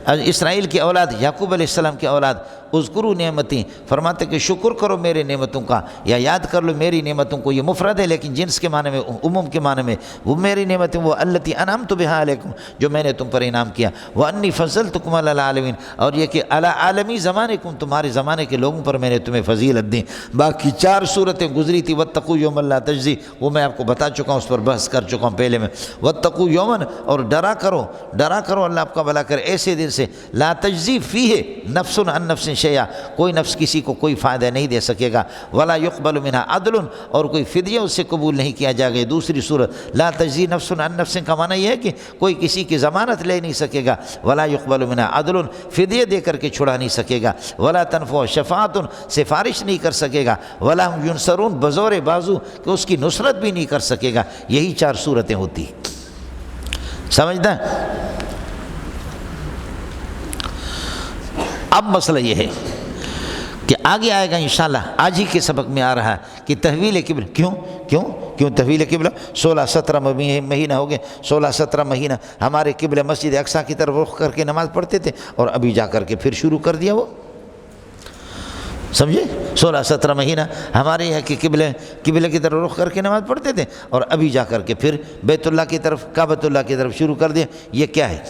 اسرائیل کی اولاد، یعقوب علیہ السلام کی اولاد، اذکروا نعمتی، فرماتے کہ شکر کرو میرے نعمتوں کا یا یاد کر لو میری نعمتوں کو. یہ مفرد ہے لیکن جنس کے معنی میں، عموم کے معنی میں، وہ میری نعمتیں وہ التی انعمت بہا علیکم، جو میں نے تم پر انعام کیا. وانی فضلتکم علی العالمین، اور یہ کہ علی عالمی زمانکم، تمہارے زمانے کے لوگوں پر میں نے تمہیں فضیلت دی. باقی 4 صورتیں گزری تھی، واتقوا یوما لا تجزی، وہ میں آپ کو بتا چکا ہوں، اس پر بحث کر چکا ہوں پہلے میں. واتقوا یوما، اور ڈرا کرو اللہ آپ کا بھلا کرے ایسے دن سے، لا تجزی فیہ نفس عن نفس شیئا، کوئی نفس کسی کو کوئی فائدہ نہیں دے سکے گا. ولا يقبل منها عدل، اور کوئی فدیہ اس سے قبول نہیں کیا جائے گا. دوسری صورت لا تجزی نفس عن نفس کا معنی یہ ہے کہ کوئی کسی کی ضمانت لے نہیں سکے گا. ولا يقبل منها عدل، فدیہ دے کر کے چھڑا نہیں سکے گا. ولا تنفع شفاعت، سفارش نہیں کر سکے گا. ولا هم ينصرون، بزور بازو کہ اس کی نصرت بھی نہیں کر سکے گا. یہی 4 صورتیں ہوتی. سمجھتا ہے؟ اب مسئلہ یہ ہے کہ آگے آئے گا انشاءاللہ، آج ہی کے سبق میں آ رہا ہے کہ تحویل قبلہ کیوں تحویل قبلہ 16-17 مہینہ ہو گئے. 16-17 مہینہ ہمارے قبلہ مسجد اقصیٰ کی طرف رخ کر کے نماز پڑھتے تھے، اور ابھی جا کر کے پھر شروع کر دیا. وہ سمجھے؟ 16-17 مہینہ ہمارے یہاں کہ قبلہ کی طرف رخ کر کے نماز پڑھتے تھے، اور ابھی جا کر کے پھر بیت اللہ کی طرف، کعبۃ اللہ کی طرف شروع کر دیا. یہ کیا ہے؟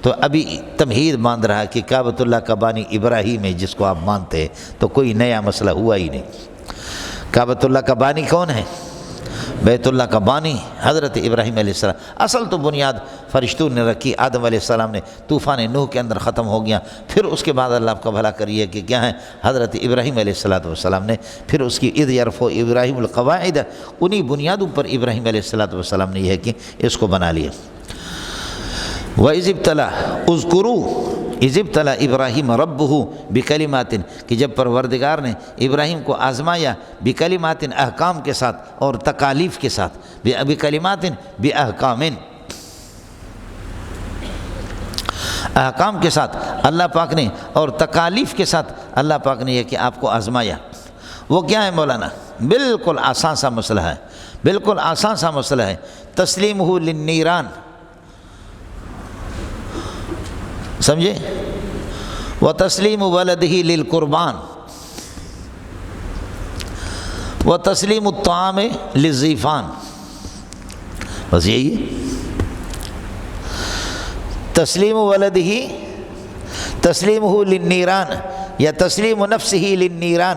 تو ابھی تمہید باندھ رہا ہے کہ کعبۃ اللہ کا بانی ابراہیم ہے، جس کو آپ مانتے ہیں. تو کوئی نیا مسئلہ ہوا ہی نہیں. کعبۃ اللہ کا بانی کون ہے؟ بیت اللہ کا بانی حضرت ابراہیم علیہ السلام. اصل تو بنیاد فرشتوں نے رکھی، آدم علیہ السلام نے طوفان نوح کے اندر ختم ہو گیا. پھر اس کے بعد اللہ آپ کا بھلا کریے کہ کیا ہے، حضرت ابراہیم علیہ السلام نے پھر اس کی اذ یرفع ابراہیم القواعد، انہی بنیادوں پر ابراہیم علیہ السلام نے یہ ہے کہ اس کو بنا لیا. وَإِذِ ابْتَلَىٰ اذْكُرُوا اِذِ ابْتَلَىٰ إِبْرَاهِيمَ رَبُّهُ بِكَلِمَاتٍ، کہ جب پروردگار نے ابراہیم کو آزمایا بِكَلِمَاتٍ، احکام کے ساتھ اور تکالیف کے ساتھ. بِكَلِمَاتٍ بِأَحْكَامٍ، احکام کے ساتھ اللہ پاک نے اور تکالیف کے ساتھ اللہ پاک نے یہ کہ آپ کو آزمایا. وہ کیا ہے مولانا؟ بالکل آسان سا مسئلہ ہے، بالکل آسان سا مسئلہ ہے. تسلیمہ للنیران، سمجھے؟ وتسلیم ولدہ للقربان، وتسلیم الطعام للضیفان. بس یہی ہے. تسلیم ولدہ، تسلیمہ للنیران، یا تسلیم نفسہ للنیران،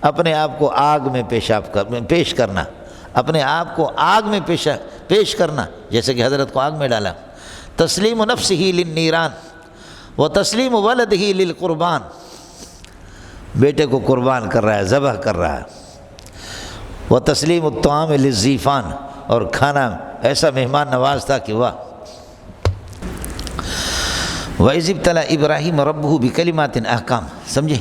اپنے آپ کو آگ میں پیش کرنا، اپنے آپ کو آگ میں پیش کرنا، جیسے کہ حضرت کو آگ میں ڈالا. تسلیم نفسہ للنیران و تسلیم ولدہ للقربان، بیٹے کو قربان کر رہا ہے، ذبح کر رہا ہے. و تسلیم الطعام للضیفان، اور کھانا ایسا مہمان نواز تھا کہ واہ. وَإِذِ ابْتَلَىٰ إِبْرَاهِيمَ رَبُّهُ بِكَلِمَاتٍ احکام. سمجھے؟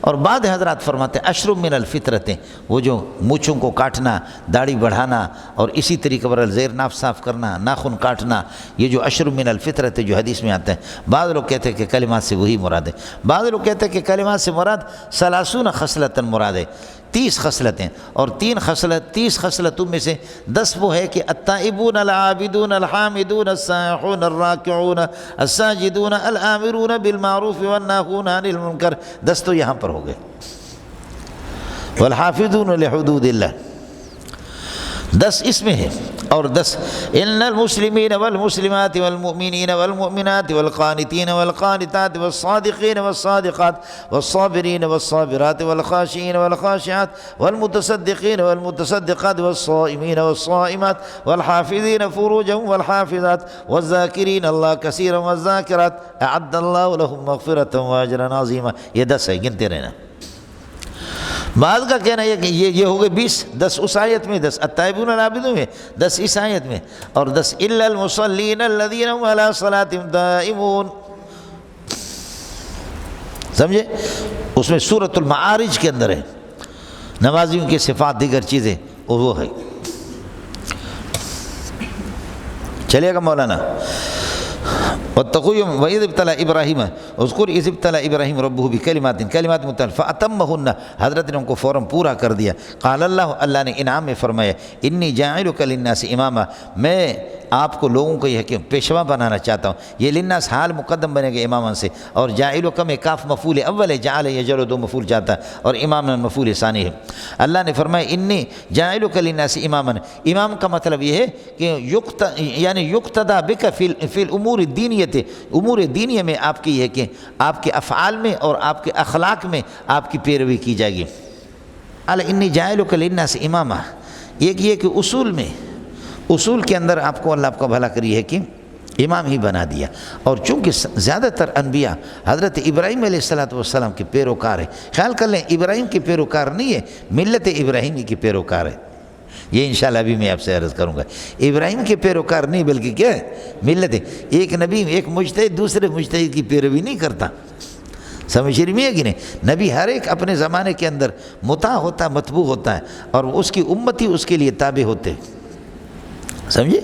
اور بعض حضرات فرماتے ہیں اشرب من الفطرتیں، وہ جو مونچھوں کو کاٹنا، داڑھی بڑھانا، اور اسی طریقے پر زیر ناف صاف کرنا، ناخن کاٹنا، یہ جو اشرب من الفطرتیں جو حدیث میں آتا ہے. بعض لوگ کہتے ہیں کہ کلمات سے وہی مراد ہے، بعض لوگ کہتے ہیں کہ کلمات سے مراد 30 خصلتاً مراد ہے، 30 خصلتیں. اور 30 خصلتوں میں سے 10 وہ ہے کہ التائبون العابدون الحامدون السائحون الراکعون الساجدون الآمرون بالمعروف والناہون عن المنکر. 10 تو یہاں پر ہو گئے. والحافظون لحدود اللہ، 10 اس میں ہے. اور 10 ان المسلمین والمسلمات والمؤمنین والمؤمنات والقانتین والقانتات والصادقین والصادقات والصابرین والصابرات والخاشعین والخاشعات والمتصدقین والمتصدقات والصائمین والصائمات والحافظین فروجهم والحافظات والذاکرین اللہ کثیرا والذاکرات اعد اللہ لهم مغفرۃ واجرا عظیما. یہ 10 ہے، گنتے رہنا. بعض کا کہنا ہے کہ یہ ہو گئے 20. 10 اس آیت میں، 10 التائبون العابدون میں، 10 اس آیت میں، اور 10 الا المصلین الذین هم علی صلاتهم دائمون. سمجھے؟ اس میں سورۃ المعارج کے اندر ہے نمازیوں کی صفات، دیگر چیزیں وہ ہے. چلے گا مولانا؟ واتقوا يوم وإذ ابتلى إبراهيم اذكر إذ ابتلى إبراهيم ربه بكلمات متعلق فأتمهن، حضرت نے ان کو فوراً پورا کر دیا۔ قال اللہ نے انعام میں فرمایا انی جاعلک للناس اماما، میں آپ کو لوگوں کو یہ کہ پیشوا بنانا چاہتا ہوں۔ یہ للناس حال مقدم بنے گا اماما سے، اور جاعلک میں کاف مفعول اول ہے، جعل یجعل دو مفعول جاتا ہے، اور امام مفعول ثانی ہے۔ اللہ نے فرمایا انی جاعلک للناس اماما، امام کا مطلب یہ ہے کہ یعنی یقتدی بک فی الامور الدینیہ، امور دینیہ میں آپ کی یہ کہ آپ کے افعال میں اور آپ کے اخلاق میں آپ کی پیروی کی جائے گی۔ انی جاعلک للناس اماما، ایک یہ کہ اصول کے اندر آپ کو اللہ آپ کا بھلا کری ہے کہ امام ہی بنا دیا، اور چونکہ زیادہ تر انبیاء حضرت ابراہیم علیہ السلام کے پیروکار ہیں۔ خیال کر لیں ابراہیم کے پیروکار نہیں ہے، ملت ابراہیمی کی پیروکار ہے۔ یہ انشاءاللہ ابھی میں آپ سے عرض کروں گا، ابراہیم کے پیروکار نہیں بلکہ کیا ہے؟ ملت ہے۔ ایک نبی ایک مجتہد دوسرے مجتہد کی پیروی نہیں کرتا، سمجھ رہی ہے کہ نہیں؟ نبی ہر ایک اپنے زمانے کے اندر مطاع ہوتا، متبوع ہوتا ہے، اور اس کی امتی اس کے لیے تابع ہوتے، سمجھے؟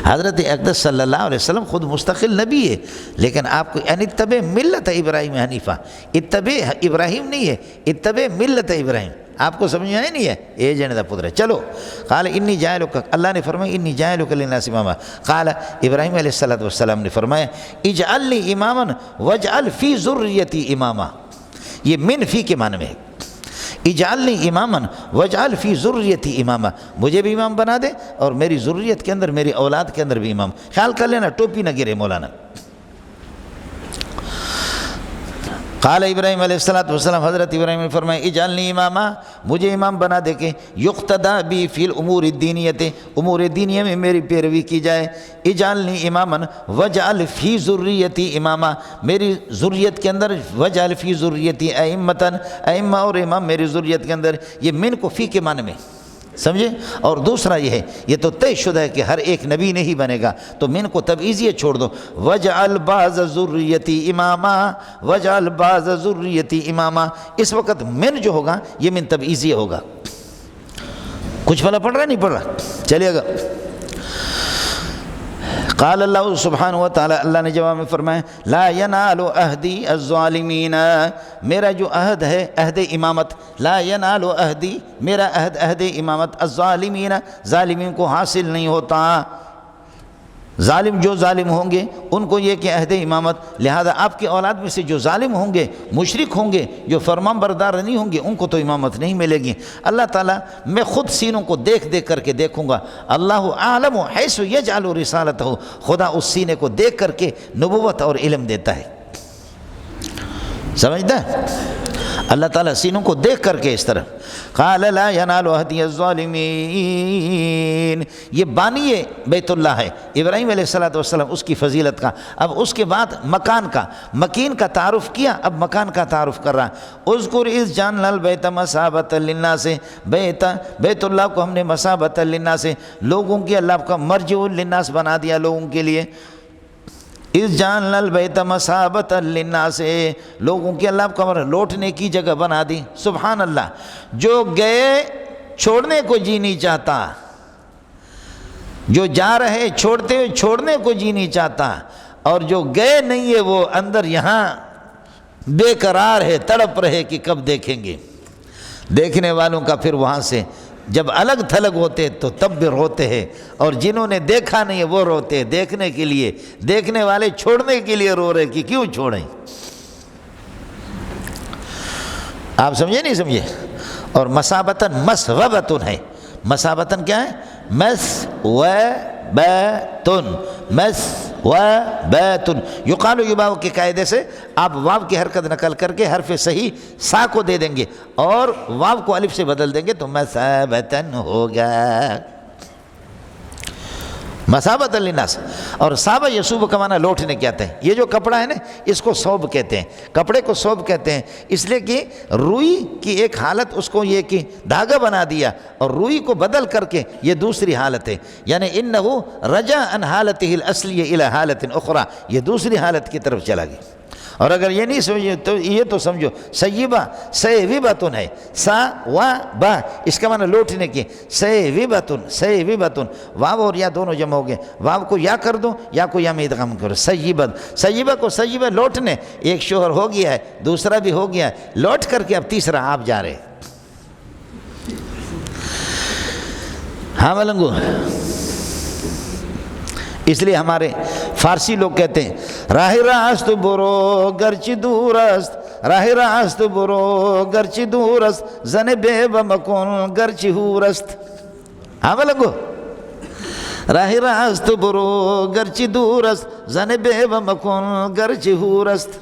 حضرت اقدس صلی اللہ علیہ وسلم خود مستقل نبی ہے، لیکن آپ کو یعنی اتبع ملت ابراہیم حنیفہ، اتبع ابراہیم نہیں ہے، اتبع ملت ابراہیم۔ آپ کو سمجھ آئے نہیں ہے؟ اے جن دا پتر ہے۔ چلو قال انی جاعلک، اللہ نے فرمایا انی جاعلک للناس اماما، قال ابراہیم علیہ السلام نے فرمایا اجعل لی اماما واجعل فی ذریتی اماما، یہ من فی کے معنی میں ہے۔ اجعلنی اماما واجعل فی ذریتی اماما، مجھے بھی امام بنا دے اور میری ذریت کے اندر، میری اولاد کے اندر بھی امام۔ خیال کر لینا ٹوپی نہ گرے مولانا۔ قال ابراہیم علیہ السلام، حضرت ابراہیم نے فرمایا اجعلنی اماما، مجھے امام بنا دے کہ یقتدی بی فی الامور الدینیۃ، امور دینیہ میں میری پیروی کی جائے۔ اجعلنی اماما واجعل فی ذریتی اماما، میری ذریت کے اندر، واجعل فی ذریتی ائمۃ، ائمہ اور امام میری ذریت کے اندر۔ یہ من کو فی کے معنی میں سمجھے؟ اور دوسرا یہ ہے، یہ تو طے شدہ ہے کہ ہر ایک نبی نہیں بنے گا، تو من کو تبعیضیت چھوڑ دو۔ وجعل بعض ذریتی اماما، وجعل بعض ذریتی اماما، اس وقت من جو ہوگا یہ من تبعیضیہ ہوگا۔ کچھ بھلا پڑھ رہا نہیں پڑھ رہا؟ چلیے گا۔ قال اللہ سبحانہ و تعالی، اللہ نے جواب میں فرمایا لا ینال عہدی الظالمین، میرا جو عہد ہے، عہد امامت، لا ینال عہدی، میرا عہد، عہد امامت، الظالمین، ظالمین کو حاصل نہیں ہوتا۔ ظالم جو ظالم ہوں گے ان کو یہ کہ عہد امامت، لہذا آپ کے اولاد میں سے جو ظالم ہوں گے، مشرک ہوں گے، جو فرمان بردار نہیں ہوں گے، ان کو تو امامت نہیں ملے گی۔ اللہ تعالیٰ میں خود سینوں کو دیکھ کر کے دیکھوں گا۔ اللہ عالم حیث یجعل رسالتہ، خدا اس سینے کو دیکھ کر کے نبوت اور علم دیتا ہے، سمجھتا ہے؟ اللہ تعالیٰ سینوں کو دیکھ کر کے اس طرح۔ قال لا ینال عہدی الظالمین، یہ بانی بیت اللہ ہے ابراہیم علیہ السلام، اس کی فضیلت کا۔ اب اس کے بعد مکان کا، مکین کا تعارف کیا، اب مکان کا تعارف کر رہا۔ اذکر اذ جعلنا البیت مثابۃ للناس، بیت اللہ کو ہم نے مثابۃ للناس، لوگوں کے، اللہ کا مرجع للناس بنا دیا لوگوں کے لیے۔ اذ جعلنا البیت مثابۃ للناس، لوگوں کے اللہ کو لوٹنے کی جگہ بنا دی۔ سبحان اللہ، جو گئے چھوڑنے کو جی نہیں چاہتا، جو جا رہے چھوڑتے ہوئے چھوڑنے کو جی نہیں چاہتا، اور جو گئے نہیں ہے وہ اندر یہاں بے قرار ہے، تڑپ رہے کہ کب دیکھیں گے۔ دیکھنے والوں کا پھر وہاں سے جب الگ تھلگ ہوتے تو تب بھی روتے ہیں، اور جنہوں نے دیکھا نہیں ہے وہ روتے ہیں دیکھنے کے لیے، دیکھنے والے چھوڑنے کے لیے رو رہے کہ کیوں چھوڑیں۔ آپ سمجھے نہیں سمجھے؟ اور مسابتن مسغبتن ہے، مسابتن کیا ہے؟ مسوبتن، مسوبتن، یقال و یباء کے قاعدے سے آپ واو کی حرکت نقل کر کے حرف صحیح سا کو دے دیں گے اور واو کو الف سے بدل دیں گے تو مسابتن ہوگا، مسابۃ للناس۔ اور صابہ یصوب کا معنی لوٹنے کے آتا ہے۔ یہ جو کپڑا ہے نا اس کو صوب کہتے ہیں، کپڑے کو صوب کہتے ہیں، اس لیے کہ روئی کی ایک حالت اس کو یہ کہ دھاگا بنا دیا اور روئی کو بدل کر کے یہ دوسری حالت ہے، یعنی انہ رجع عن حالتہ الاصلیہ الی حالت اخری، یہ دوسری حالت کی طرف چلا گیا۔ اور اگر یہ نہیں سمجھے تو یہ تو سمجھو سیبہ سیوبۃ ہے، سا و با اس کا معنی لوٹنے کی، سیوبۃ واو اور یا دونوں جمع ہو گئے، واو کو یا کر دو یا کو یا میں ادغام کرو، سیبہ کو سیبہ لوٹنے، ایک شوہر ہو گیا ہے دوسرا بھی ہو گیا ہے، لوٹ کر کے اب تیسرا آپ جا رہے. ہاں ملنگو، اس لیے ہمارے فارسی لوگ کہتے ہیں راہ راست برو گرچہ دور است، راہ راست برو گرچہ دور است، زن بے مکن گرچہ ہور است. ہاں ملنگو، راہ راست برو گرچہ دور است، زن بے مکن گرچہ ہور است.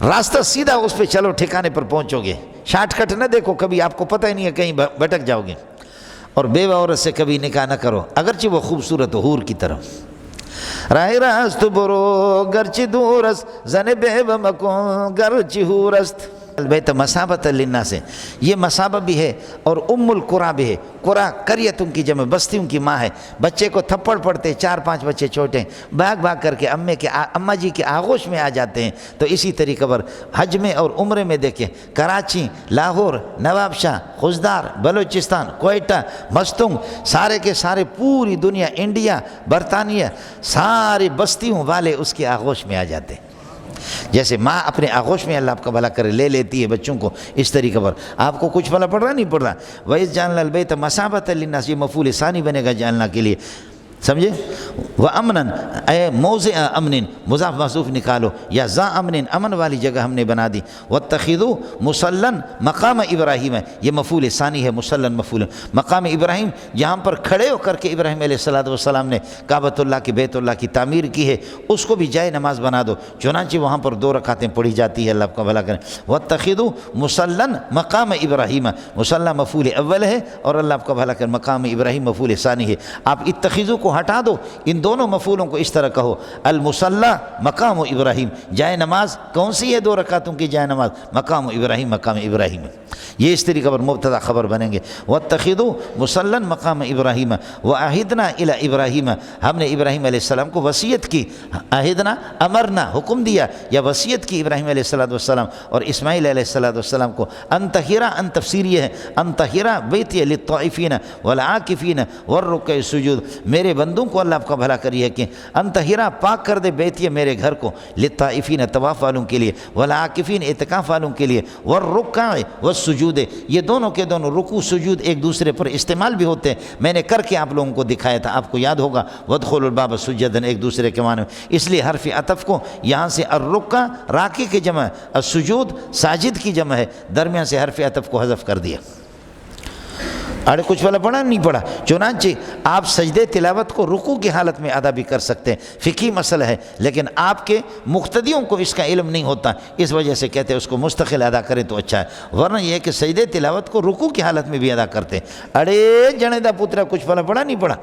راستہ سیدھا اس پہ چلو، ٹھکانے پر پہنچو گے، شارٹ کٹ نہ دیکھو، کبھی آپ کو پتہ ہی نہیں ہے کہیں بھٹک جاؤ گے. اور بیوہ عورت سے کبھی نکاح نہ کرو اگرچہ وہ خوبصورت ہو، حور کی طرف. راہ راست برو گرچہ دور است، زن بے مکن گرچہ ہور است. البیت مثابۃ للناس سے یہ مثابہ بھی ہے اور ام القریٰ بھی ہے. قریٰ قریۃ کی جمع، بستیوں کی ماں ہے. بچے کو تھپڑ پڑتے، 4-5 بچے چھوٹے ہیں، بھاگ بھاگ کر کے اماں جی کے آغوش میں آ جاتے ہیں. تو اسی طریقے پر حج میں اور عمرے میں دیکھیں، کراچی، لاہور، نواب شاہ، خزدار، بلوچستان، کوئٹہ، مستونگ، سارے کے سارے پوری دنیا، انڈیا، برطانیہ، ساری بستیوں والے اس کے آغوش میں آ جاتے ہیں. جیسے ماں اپنے آغوش میں اللہ آپ کا بھلا کرے لے لیتی ہے بچوں کو، اس طریقے پر آپ کو کچھ بھلا پڑ رہا نہیں پڑ رہا. وَإِذْ جَعَلْنَا الْبَيْتَ مَثَابَةً لِلنَّاسِ یہ مفعول ثانی بنے گا جعلنا کے لیے، سمجھے. وَأَمْنًا اے موضع امن، مضاف محذوف نکالو، یا ذا امن امن والی جگہ ہم نے بنا دی. وَاتَّخِذُوا مُصَلًّا مقام ابراہیم یہ مفعول ثانی ہے، مصلًا مفعول مقام ابراہیم، جہاں پر کھڑے ہو کر کے ابراہیم علیہ السلام نے کعبۃ اللہ کی، بیت اللہ کی تعمیر کی ہے، اس کو بھی جائے نماز بنا دو. چنانچہ وہاں پر 2 رکعتیں پڑھی جاتی ہے. اللہ آپ کا بھلا کرے. وَاتَّخِذُوا مُصَلًّا مقام ابراہیم، مصلّہ مفعول اول ہے اور اللہ آپ کا بھلا کرے مقام ابراہیم مفعول ثانی ہے. آپ اتخذو کو ہٹا دو، ان دونوں مفعولوں کو اس طرح کہو، المصلی مقام ابراہیم، جائے نماز کون سی ہے 2 رکعتوں کی جائے نماز، مقام ابراہیم، مقام ابراہیم. یہ اس طریقے پر مبتدا خبر بنیں گے. واتخذوا مصلی مقام ابراہیم وعہدنا الی ابراہیم، ہم نے ابراہیم علیہ السلام کو وصیت کی. عہدنا امرنا حکم دیا یا وصیت کی ابراہیم علیہ السلام اور اسماعیل علیہ السلام کو. ان طہرا، ان تفسیر یہ ہے ان طہرا بیتی للطائفین والعاکفین والرکع السجود، میرے بندوں کو اللہ آپ کا بھلا کریے کہ ان طہرا پاک کر دے بیتی میرے گھر کو، للطائفین طواف والوں کے لیے، والعاکفین اعتکاف والوں کے لیے، والرکع والسجود یہ دونوں کے دونوں رکوع سجود ایک دوسرے پر استعمال بھی ہوتے ہیں. میں نے کر کے آپ لوگوں کو دکھایا تھا، آپ کو یاد ہوگا. وادخلوا الباب سجدا ایک دوسرے کے معنی، اس لیے حرف عطف کو یہاں سے الرکع راکع کی جمع، السجود ساجد کی جمع ہے، درمیان سے حرف عطف کو حذف کر دیا. اڑے کچھ والا پڑھا نہیں پڑھا. چنانچہ آپ سجدے تلاوت کو رکوع کی حالت میں ادا بھی کر سکتے ہیں، فقہی مسئلہ ہے، لیکن آپ کے مقتدیوں کو اس کا علم نہیں ہوتا، اس وجہ سے کہتے ہیں اس کو مستقل ادا کریں تو اچھا ہے. ورنہ یہ ہے کہ سجدے تلاوت کو رکوع کی حالت میں بھی ادا کرتے ہیں. اڑے جنے دا پترا کچھ والا پڑھا نہیں پڑھا.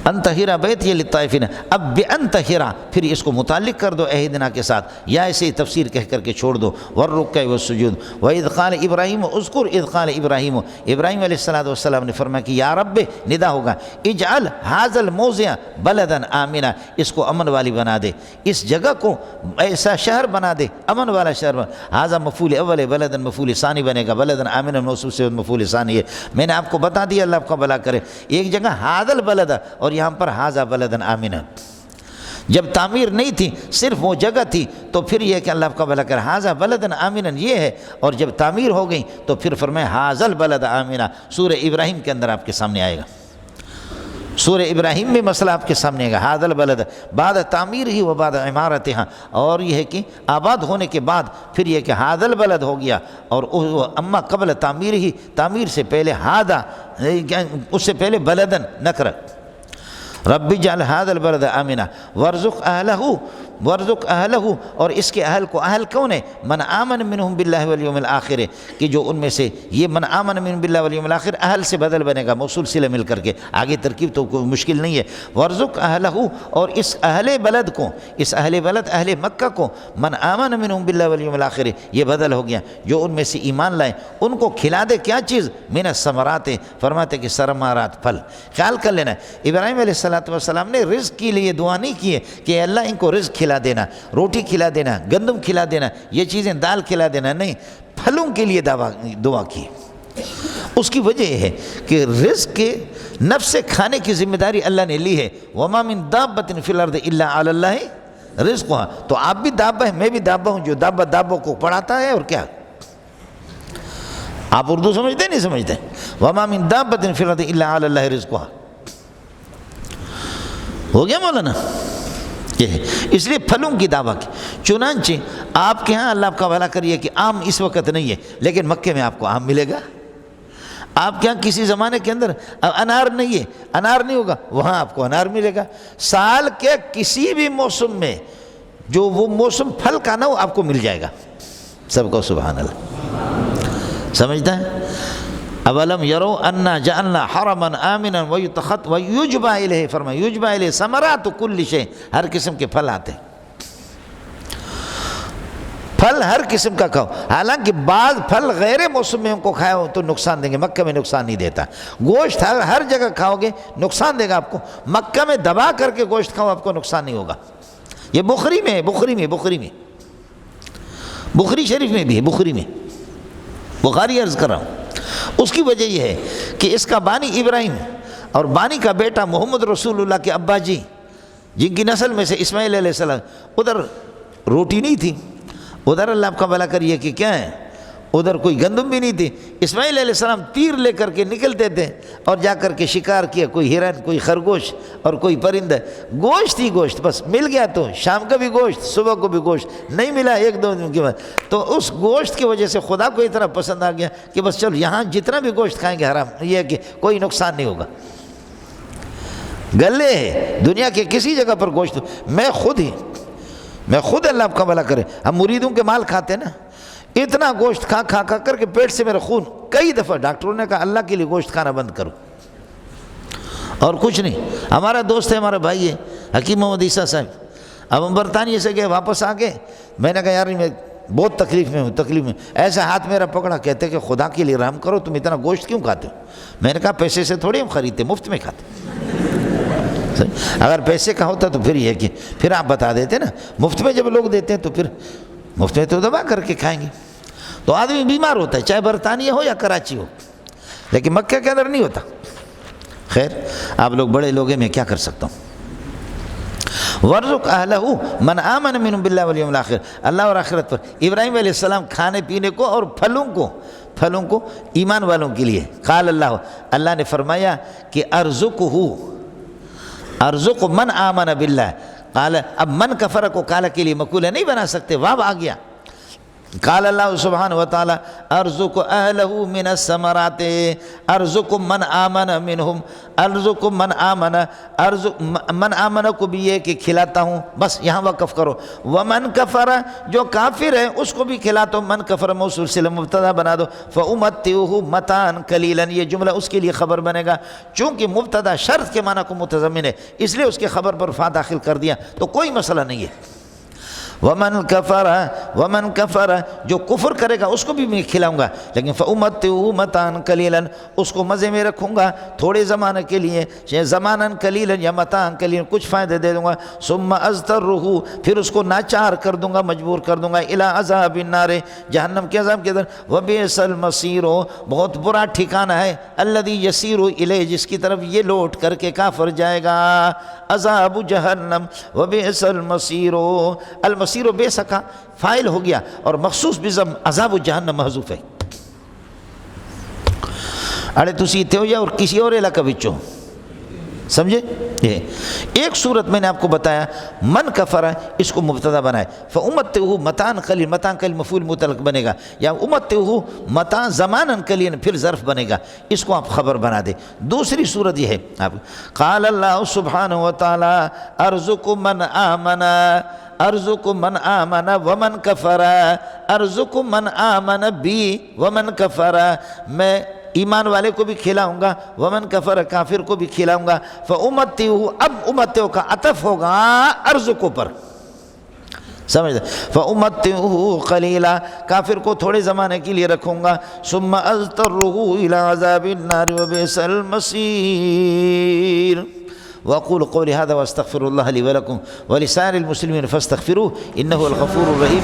انتہرا بیت یہ للطائفین، اب بانتہرا پھر اس کو متعلق کر دو عہدنا کے ساتھ، یا ایسے تفسیر کہہ کر کے چھوڑ دو. والرکع والسجود. وَإِذْ قَالَ ابراہیم، اذکر اذ قال ابراہیم، ابراہیم علیہ السلام نے فرمایا کہ یا رب، ندا ہوگا، اجعل ھذا الموضع بلدا آمنا، اس کو امن والی بنا دے، اس جگہ کو ایسا شہر بنا دے، امن والا شہر. ھذا مفعول اول ہے، بلدا مفعول ثانی بنے گا، بلدا آمنا موصوف سے مفعول ثانی ہے. میں نے آپ کو بتا دیا، اللہ آپ کا بھلا کرے. ایک جگہ ھذا البلد اور یہاں پر ھذا بلدا آمنا. جب تعمیر نہیں تھی، صرف وہ جگہ تھی، تو پھر یہ کہ اللہ آپ کا بھلا کرے ھذا بلدا آمنا یہ ہے، اور جب تعمیر ہو گئی تو پھر فرمایا ھذا البلد آمنا. سورہ ابراہیم کے اندر آپ کے سامنے آئے گا، سورہ ابراہیم میں مسئلہ آپ کے سامنے آئے گا. ھذا البلد بعد تعمیر ہی و بعد عمارتہا، اور یہ ہے کہ آباد ہونے کے بعد پھر یہ کہ ھذا البلد ہو گیا، اور اما قبل تعمیر ہی، تعمیر سے پہلے ھذا، اس سے پہلے بلدن نکرہ. رب اجعل ھذا البلد آمنا وارزق اہلہ، اور اس کے اہل کو، اہل کون ہے؟ من آمن منہم باللہ والیوم الآخر، کہ جو ان میں سے یہ من آمن منہم باللہ والیوم الآخر اہل سے بدل بنے گا، موصول صلہ مل کر کے. آگے ترکیب تو کوئی مشکل نہیں ہے. وارزق اہلہ، اور اس اہل بلد کو، اس اہل بلد اہل مکہ کو، من آمن منہم باللہ والیوم الآخر یہ بدل ہو گیا، جو ان میں سے ایمان لائیں ان کو کھلا دے کیا چیز؟ من الثمرات، فرماتے کہ ثمرات پھل. خیال کر لینا ابراہیم علیہ السلام نے رزق کے لیے دعا نہیں کی ہے کہ اللہ ان کو رزق کھلا دینا، روٹی کھلا دینا، گندم کھلا دینا، یہ چیزیں دال کھلا دینا نہیں، پھلوں کے لیے دعا کی۔ اس کی وجہ یہ ہے کہ رزق کے نفس سے کھانے کی ذمہ داری اللہ نے لی ہے۔ وَمَا مِن دَابَّةٍ فِي الْأَرْضِ إِلَّا عَلَى اللَّهِ رِزْقُهَا، تو آپ بھی دابہ ہیں، میں بھی دابہ ہوں، جو دابوں کو پڑھاتا ہے، اور کیا آپ اردو سمجھتے ہیں نہیں سمجھتے؟ وَمَا مِن دَابَّةٍ فِي الْأَرْضِ إِلَّا عَلَى اللَّهِ رِزْقُهَا، ہو گیا مولانا؟ یہ ہے، اس لیے پھلوں کی دعویٰ کی۔ چنانچہ آپ کے ہاں اللہ آپ کا بھلا کریے کہ آم اس وقت نہیں ہے، لیکن مکے میں آپ کو آم ملے گا۔ آپ کے ہاں کسی زمانے کے اندر انار نہیں ہے، انار نہیں ہوگا، وہاں آپ کو انار ملے گا۔ سال کے کسی بھی موسم میں جو وہ موسم پھل کا نہ ہو، آپ کو مل جائے گا۔ سب کو سبحان اللہ سمجھتا ہے؟ اولم یرو انا جعلنا حرما آمنا ویجبا الیہ، فرمایا یجبا الیہ ثمرات کل شیء، ہر قسم کے پھل آتے ہیں، پھل ہر قسم کا کھاؤ۔ حالانکہ بعض پھل غیر موسم میں ان کو کھاؤ تو نقصان دیں گے، مکہ میں نقصان نہیں دیتا۔ گوشت ہر جگہ کھاؤ گے نقصان دے گا آپ کو، مکہ میں دبا کر کے گوشت کھاؤ آپ کو نقصان نہیں ہوگا۔ یہ بخاری میں ہے، بخاری شریف میں بھی ہے، بخاری میں، بخاری عرض کر رہا ہوں۔ اس کی وجہ یہ ہے کہ اس کا بانی ابراہیم اور بانی کا بیٹا محمد رسول اللہ کے ابا جی، جن کی نسل میں سے اسماعیل علیہ السلام، ادھر روٹی نہیں تھی، ادھر اللہ آپ کا بھلا کریے کہ کیا ہے، ادھر کوئی گندم بھی نہیں تھی۔ اسماعیل علیہ السلام تیر لے کر کے نکلتے تھے اور جا کر کے شکار کیا، کوئی ہرن، کوئی خرگوش اور کوئی پرندہ، گوشت ہی گوشت، بس مل گیا تو شام کا بھی گوشت، صبح کو بھی گوشت، نہیں ملا ایک دو دن کے بعد، تو اس گوشت کی وجہ سے خدا کو اتنا پسند آ گیا کہ بس چلو یہاں جتنا بھی گوشت کھائیں گے حرام، یہ ہے کہ کوئی نقصان نہیں ہوگا۔ گلے ہے دنیا کے کسی جگہ پر گوشت، میں خود اللہ آپ کا بھلا کرے، ہم مریدوں کے مال کھاتے ہیں نا، اتنا گوشت کھا کر کے پیٹ سے میرا خون، کئی دفعہ ڈاکٹروں نے کہا اللہ کے لیے گوشت کھانا بند کرو، اور کچھ نہیں۔ ہمارا دوست ہے، ہمارا بھائی ہے حکیم محمد عیسیٰ صاحب، اب ہم برطانیہ سے گئے، واپس آ گئے، میں نے کہا یار میں بہت تکلیف میں ایسا ہاتھ میرا پکڑا، کہتے کہ خدا کے لیے رحم کرو، تم اتنا گوشت کیوں کھاتے ہو؟ میں نے کہا پیسے سے تھوڑی ہم خریدتے، مفت میں کھاتے، اگر پیسے کا ہوتا تو پھر یہ کہ پھر آپ بتا دیتے نا، مفت میں جب لوگ دیتے ہیں تو پھر مفت میں تو دبا کر کے کھائیں گے۔ تو آدمی بیمار ہوتا ہے، چاہے برطانیہ ہو یا کراچی ہو، لیکن مکہ کے اندر نہیں ہوتا۔ خیر آپ لوگ بڑے لوگ ہیں، میں کیا کر سکتا ہوں۔ وَارْزُقْ أَهْلَهُ مَنْ آمَنَ مِنْهُمْ بِاللَّهِ وَالْيَوْمِ الْآخِرِ، اللہ اور آخرت پر ابراہیم علیہ السلام کھانے پینے کو اور پھلوں کو ایمان والوں کے لیے۔ قال اللہ نے فرمایا کہ ارزق من آمن باللہ، قال اب من کفر کو قال کے لیے مقولہ نہیں بنا سکتے، واو آ گیا۔ قال اللہ سبحانہ وتعالی ارزق اہلہ من الثمرات، ارزق من آمن منہم، ارزق من آمن کو بھی یہ کہ کھلاتا ہوں، بس یہاں وقف کرو۔ ومن کفر، جو کافر ہے اس کو بھی کھلاتا ہوں، من کفر موصول سے مبتدا بنا دو، فأمتعہ متاعا قلیلا، یہ جملہ اس کے لیے خبر بنے گا، چونکہ مبتدا شرط کے معنی کو متضمن ہے، اس لیے اس کے خبر پر فا داخل کر دیا، تو کوئی مسئلہ نہیں ہے۔ ومن کفر، جو کفر کرے گا اس کو بھی میں کھلاؤں گا، لیکن فأمتعہ متاعا قلیلا، اس کو مزے میں رکھوں گا تھوڑے زمانے کے لیے، زمانا قلیلا یا متاعا قلیلا، کچھ فائدے دے دوں گا، ثم اضطرہ، پھر اس کو ناچار کر دوں گا، مجبور کر دوں گا، الی عذاب النار، جہنم کے عذاب کے اندر، وبئس المصیر، بہت برا ٹھکانہ ہے، الذی یسیر الیہ، جس کی طرف یہ لوٹ کر کے کافر جائے گا، عذاب جہنم، وبئس المصیر، المصیر بے سکا فائل ہو گیا اور مخصوص بزم عذاب جہنم محذوف ہے۔ اڑے تسی اتھے ہو یا اور کسی اور علاقہ بچو، سمجھے؟ یہ ایک صورت میں نے آپ کو بتایا، من کفر اس کو مبتدا بنائے، فأمتعہ متاعا قلیلا، متاعا قلیلا مفعول مطلق بنے گا، یا امتعہ متاعا زمانا قلیلا پھر ظرف بنے گا، اس کو آپ خبر بنا دے۔ دوسری صورت یہ ہے، قال اللہ سبحانہ وتعالی ارزق من آمن، ارزق من آمن ومن کفر، ارزق من آمن بی ومن کفر، میں ایمان والے کو بھی کھلاؤں گا، ومن کفر کافر کو بھی کھلاؤں گا، فأمتعہ، اب امتعہ کا عطف ہوگا ارزق پر، سمجھتے؟ فأمتعہ قلیلا، کافر کو تھوڑے زمانے کے لیے رکھوں گا، ثم اضطرہ الی عذاب النار وبئس المصیر، واقول قولی ھذا واستغفر اللہ لی ولکم ولسائر المسلمین فاستغفروہ انہ الغفور الرحیم.